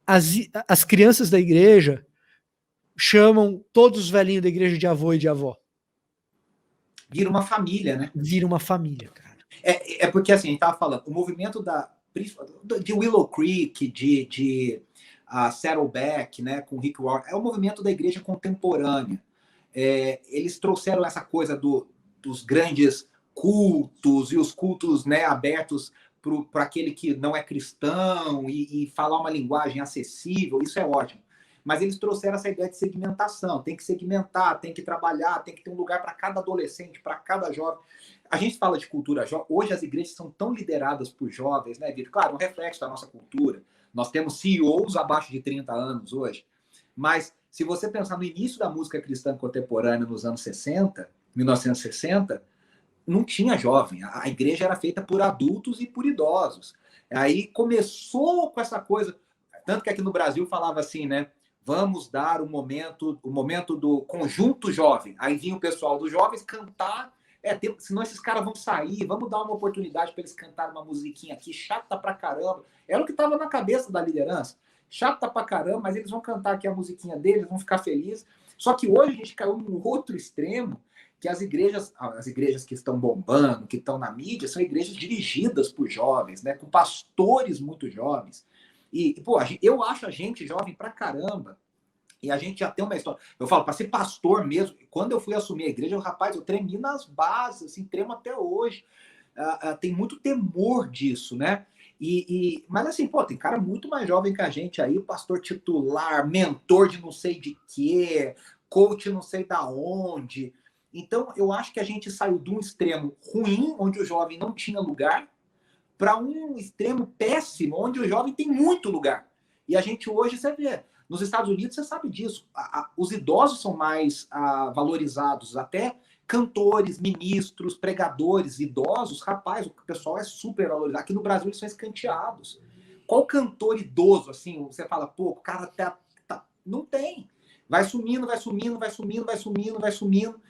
as crianças da igreja chamam todos os velhinhos da igreja de avô e de avó. Vira uma família, né? Vira uma família, cara. É porque assim, a gente estava falando, o movimento de Willow Creek, de Saddleback, né, com Rick Warren, é o movimento da igreja contemporânea. Eles trouxeram essa coisa dos grandes cultos e os cultos, né, abertos para aquele que não é cristão e falar uma linguagem acessível, isso é ótimo. Mas eles trouxeram essa ideia de segmentação, tem que segmentar, tem que trabalhar, tem que ter um lugar para cada adolescente, para cada jovem. A gente fala de cultura jovem, hoje as igrejas são tão lideradas por jovens, né, Vitor? Claro, um reflexo da nossa cultura. Nós temos CEOs abaixo de 30 anos hoje, mas se você pensar no início da música cristã contemporânea nos anos 60, 1960, não tinha jovem. A igreja era feita por adultos e por idosos. Aí começou com essa coisa, tanto que aqui no Brasil falava assim, né? Vamos dar o momento do conjunto jovem. Aí vinha o pessoal dos jovens cantar, senão esses caras vão sair, vamos dar uma oportunidade para eles cantarem uma musiquinha aqui, chata pra caramba. Era o que estava na cabeça da liderança. Chata pra caramba, mas eles vão cantar aqui a musiquinha deles, vão ficar felizes. Só que hoje a gente caiu num outro extremo, que as igrejas que estão bombando, que estão na mídia, são igrejas dirigidas por jovens, né, com pastores muito jovens. E, pô, eu acho a gente jovem pra caramba. E a gente já tem uma história. Eu falo, para ser pastor mesmo, quando eu fui assumir a igreja, rapaz, eu tremi nas bases, assim, tremo até hoje. Tem muito temor disso, né? Mas assim, pô, tem cara muito mais jovem que a gente aí, pastor titular, mentor de não sei de quê, coach não sei da onde. Então, eu acho que a gente saiu de um extremo ruim, onde o jovem não tinha lugar, para um extremo péssimo, onde o jovem tem muito lugar. E a gente hoje, você vê, nos Estados Unidos, você sabe disso, os idosos são mais valorizados, até cantores, ministros, pregadores, idosos, rapaz, o pessoal é super valorizado. Aqui no Brasil eles são escanteados. Qual cantor idoso, assim, você fala, pô, o cara não tem. Vai sumindo, vai sumindo, vai sumindo, vai sumindo, vai sumindo,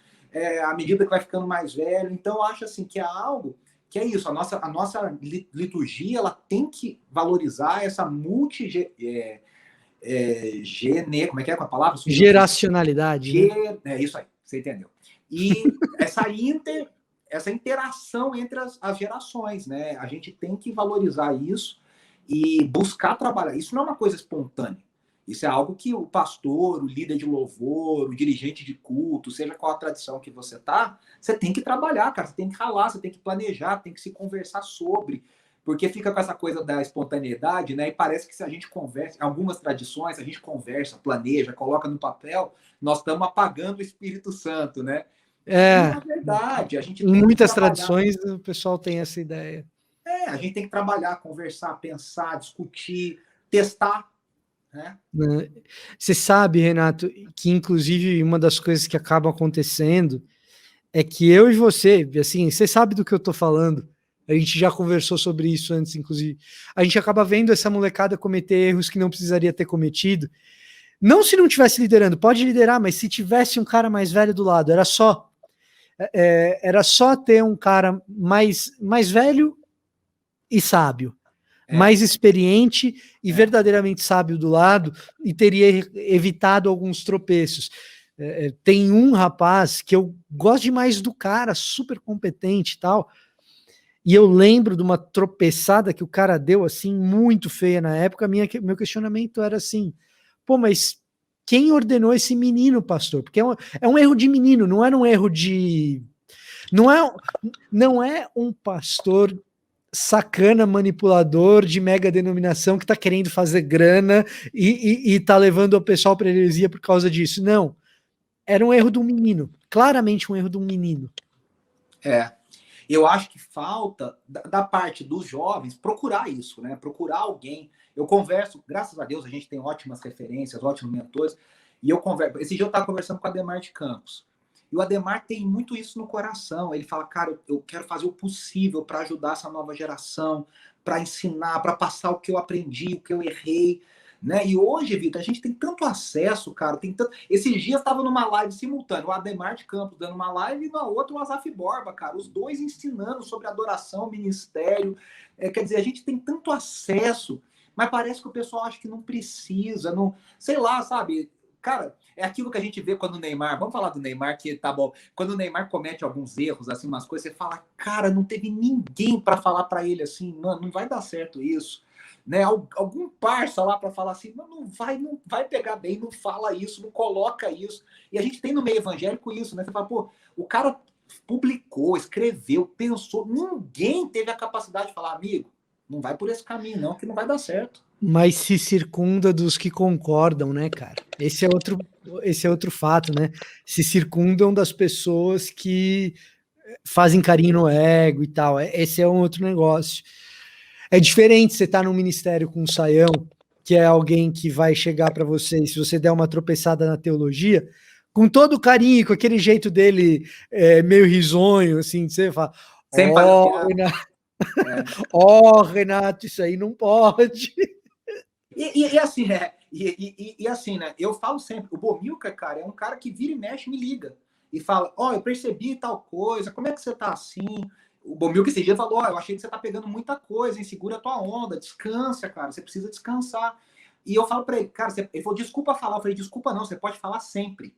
à medida que vai ficando mais velho. Então, eu acho assim que é algo que é isso, a nossa liturgia, ela tem que valorizar essa como é que é com a palavra? Geracionalidade. Né? É isso aí, você entendeu. E essa interação entre as gerações, né? A gente tem que valorizar isso e buscar trabalhar. Isso não é uma coisa espontânea. Isso é algo que o pastor, o líder de louvor, o dirigente de culto, seja qual a tradição que você tá, você tem que trabalhar, cara. Você tem que ralar, você tem que planejar, tem que se conversar sobre. Porque fica com essa coisa da espontaneidade, né? E parece que se a gente conversa, algumas tradições, a gente conversa, planeja, coloca no papel, nós estamos apagando o Espírito Santo, né? É verdade. A gente em muitas tradições o pessoal tem essa ideia. A gente tem que trabalhar, conversar, pensar, discutir, testar. Você sabe, Renato, que inclusive uma das coisas que acabam acontecendo é que eu e você, assim, você sabe do que eu tô falando, a gente já conversou sobre isso antes, inclusive, a gente acaba vendo essa molecada cometer erros que não precisaria ter cometido, não se não tivesse liderando, pode liderar, mas se tivesse um cara mais velho do lado, era só ter um cara mais velho e sábio, mais experiente e verdadeiramente sábio do lado, e teria evitado alguns tropeços. Tem um rapaz que eu gosto demais do cara, super competente e tal, e eu lembro de uma tropeçada que o cara deu, assim, muito feia na época. Meu questionamento era assim, pô, mas quem ordenou esse menino, pastor? Porque é um erro de menino, não era um erro de... Não é um pastor sacana, manipulador de mega denominação que tá querendo fazer grana e tá levando o pessoal para heresia por causa disso. Não, era um erro de um menino, claramente um erro de um menino. Eu acho que falta da parte dos jovens procurar isso, né? Procurar alguém. Eu converso, graças a Deus, a gente tem ótimas referências, ótimos mentores, e eu converso. Esse dia eu estava conversando com o Ademar de Campos. E o Ademar tem muito isso no coração. Ele fala, cara, eu quero fazer o possível para ajudar essa nova geração, para ensinar, para passar o que eu aprendi, o que eu errei. Né? E hoje, Vitor, a gente tem tanto acesso, cara. Tem tanto... Esses dias estava numa live simultânea, o Ademar de Campos dando uma live e na outra o Azaf Borba, cara. Os dois ensinando sobre adoração, ministério. Quer dizer, a gente tem tanto acesso, mas parece que o pessoal acha que não precisa, não, sei lá, sabe? Cara, é aquilo que a gente vê quando o Neymar, vamos falar do Neymar, que tá bom, quando o Neymar comete alguns erros, assim, umas coisas, você fala, cara, não teve ninguém para falar para ele assim, mano, não vai dar certo isso, né? Algum parça lá para falar assim, não vai pegar bem, não fala isso, não coloca isso. E a gente tem no meio evangélico isso, né? Você fala, pô, o cara publicou, escreveu, pensou, ninguém teve a capacidade de falar, amigo, não vai por esse caminho não, que não vai dar certo. Mas se circunda dos que concordam, né, cara? Esse é outro fato, né? Se circundam das pessoas que fazem carinho no ego e tal. Esse é um outro negócio. É diferente você estar num ministério com um saião, que é alguém que vai chegar para você, e se você der uma tropeçada na teologia, com todo o carinho, com aquele jeito dele meio risonho, assim, você fala, Sem fazer piada. Renato, isso aí não pode. E assim, né? E assim, né? Eu falo sempre, o Bomilca, cara, é um cara que vira e mexe, me liga. E fala, eu percebi tal coisa, como é que você tá assim? O Bomilca esse dia falou, eu achei que você tá pegando muita coisa, hein? Segura a tua onda, descansa, cara, você precisa descansar. E eu falo para ele, cara, ele falou, desculpa falar. Eu falei, desculpa não, você pode falar sempre.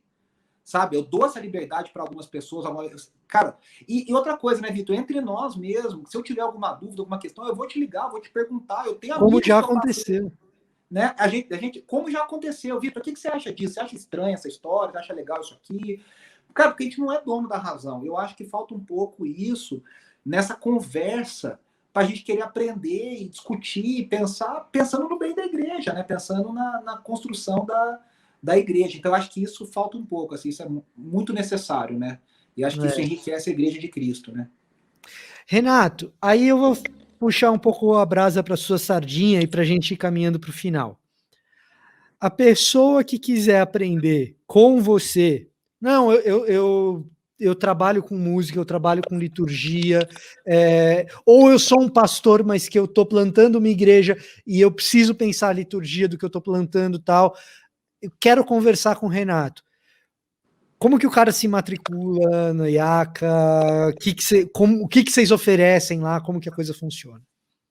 Sabe? Eu dou essa liberdade para algumas pessoas. Cara, e outra coisa, né, Vitor? Entre nós mesmo, se eu tiver alguma dúvida, alguma questão, eu vou te ligar, eu vou te perguntar. Eu tenho Como amigos já que eu aconteceu. passei, né? A gente, como já aconteceu, Vitor, o que você acha disso? Você acha estranha essa história? Você acha legal isso aqui? Cara, porque a gente não é dono da razão. Eu acho que falta um pouco isso nessa conversa para a gente querer aprender e discutir, pensando no bem da igreja, né? Pensando na construção da igreja. Então, eu acho que isso falta um pouco, assim, isso é muito necessário, né? E acho que isso enriquece a igreja de Cristo, né? Renato, aí eu vou puxar um pouco a brasa para sua sardinha e para a gente ir caminhando para o final. A pessoa que quiser aprender com você, não, eu trabalho com música, eu trabalho com liturgia, ou eu sou um pastor, mas que eu estou plantando uma igreja e eu preciso pensar a liturgia do que eu estou plantando tal. Eu quero conversar com o Renato. Como que o cara se matricula na IACA? O que vocês oferecem lá? Como que a coisa funciona?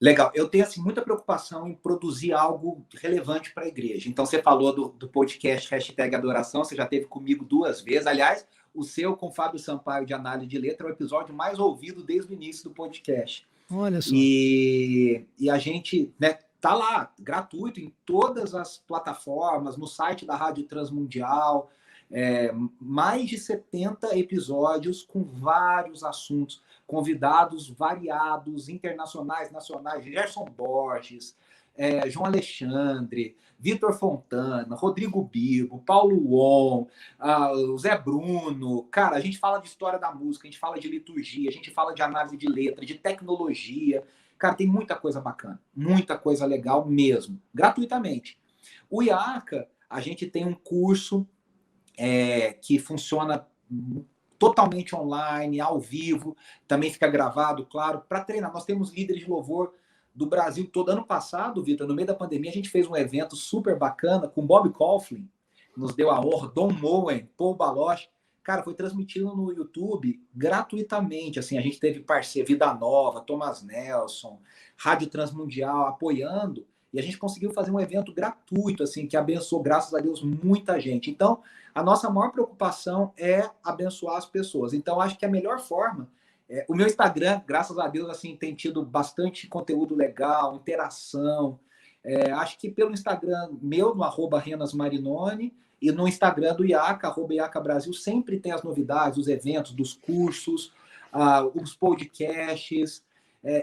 Legal. Eu tenho assim, muita preocupação em produzir algo relevante para a igreja. Então, você falou do podcast #Adoração, você já teve comigo 2 vezes. Aliás, o seu com o Fábio Sampaio de Análise de Letra é o episódio mais ouvido desde o início do podcast. Olha só. E a gente, né, tá lá, gratuito, em todas as plataformas, no site da Rádio Transmundial, mais de 70 episódios com vários assuntos, convidados variados, internacionais, nacionais, Gerson Borges, João Alexandre, Vitor Fontana, Rodrigo Bibo, Paulo Won, o Zé Bruno. Cara, a gente fala de história da música, a gente fala de liturgia, a gente fala de análise de letra, de tecnologia. Cara, tem muita coisa bacana, muita coisa legal mesmo, gratuitamente. O IACA, a gente tem um curso que funciona totalmente online, ao vivo, também fica gravado, claro, para treinar. Nós temos líderes de louvor do Brasil todo. Ano passado, Vitor, no meio da pandemia, a gente fez um evento super bacana com Bob Kauflin, nos deu a honra, Don Moen, Paul Baloche. Cara, foi transmitido no YouTube gratuitamente. Assim, a gente teve parceiro Vida Nova, Thomas Nelson, Rádio Transmundial apoiando. e a gente conseguiu fazer um evento gratuito, assim, que abençoou, graças a Deus, muita gente. Então, a nossa maior preocupação é abençoar as pessoas. Então, acho que a melhor forma... o meu Instagram, graças a Deus, assim, tem tido bastante conteúdo legal, interação. Acho que pelo Instagram meu, no @renasmarinoni, e no Instagram do IACA, @IACA Brasil, sempre tem as novidades, os eventos, dos cursos, os podcasts.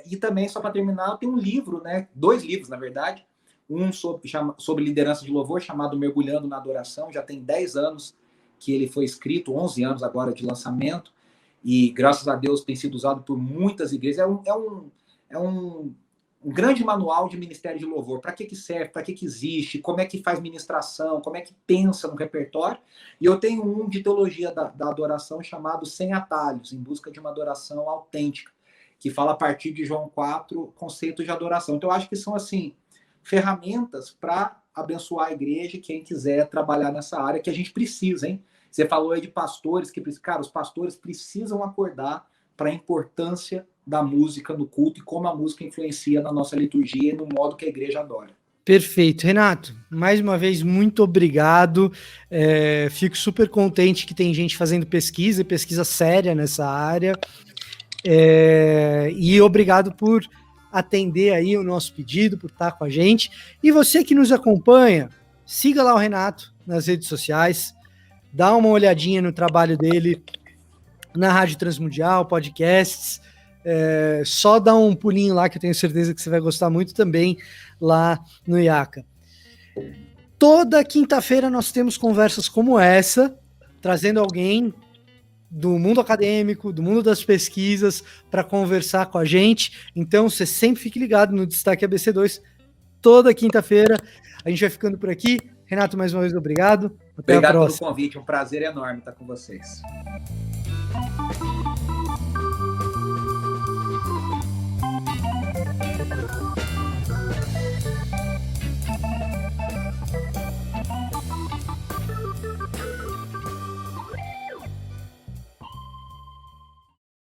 E também, só para terminar, eu tenho um livro, né? 2 livros, na verdade. Um sobre liderança de louvor, chamado Mergulhando na Adoração. Já tem 10 anos que ele foi escrito, 11 anos agora de lançamento. E, graças a Deus, tem sido usado por muitas igrejas. É um grande manual de ministério de louvor. Para que serve? Para que existe? Como é que faz ministração? Como é que pensa no repertório? E eu tenho um de teologia da adoração chamado Sem Atalhos, em busca de uma adoração autêntica, que fala a partir de João 4, conceitos de adoração. Então, eu acho que são, assim, ferramentas para abençoar a igreja, quem quiser trabalhar nessa área, que a gente precisa, hein? Você falou aí de pastores, cara, os pastores precisam acordar para a importância da música no culto e como a música influencia na nossa liturgia e no modo que a igreja adora. Perfeito. Renato, mais uma vez, muito obrigado. Fico super contente que tem gente fazendo pesquisa séria nessa área. E obrigado por atender aí o nosso pedido, por estar com a gente. E você que nos acompanha, siga lá o Renato nas redes sociais, dá uma olhadinha no trabalho dele na Rádio Transmundial, podcasts, só dá um pulinho lá que eu tenho certeza que você vai gostar muito também lá no IACA. Toda quinta-feira nós temos conversas como essa, trazendo alguém do mundo acadêmico, do mundo das pesquisas, para conversar com a gente. Então, você sempre fique ligado no Destaque ABC2, toda quinta-feira. A gente vai ficando por aqui. Renato, mais uma vez, obrigado. Até a próxima. Obrigado pelo convite, um prazer enorme estar com vocês.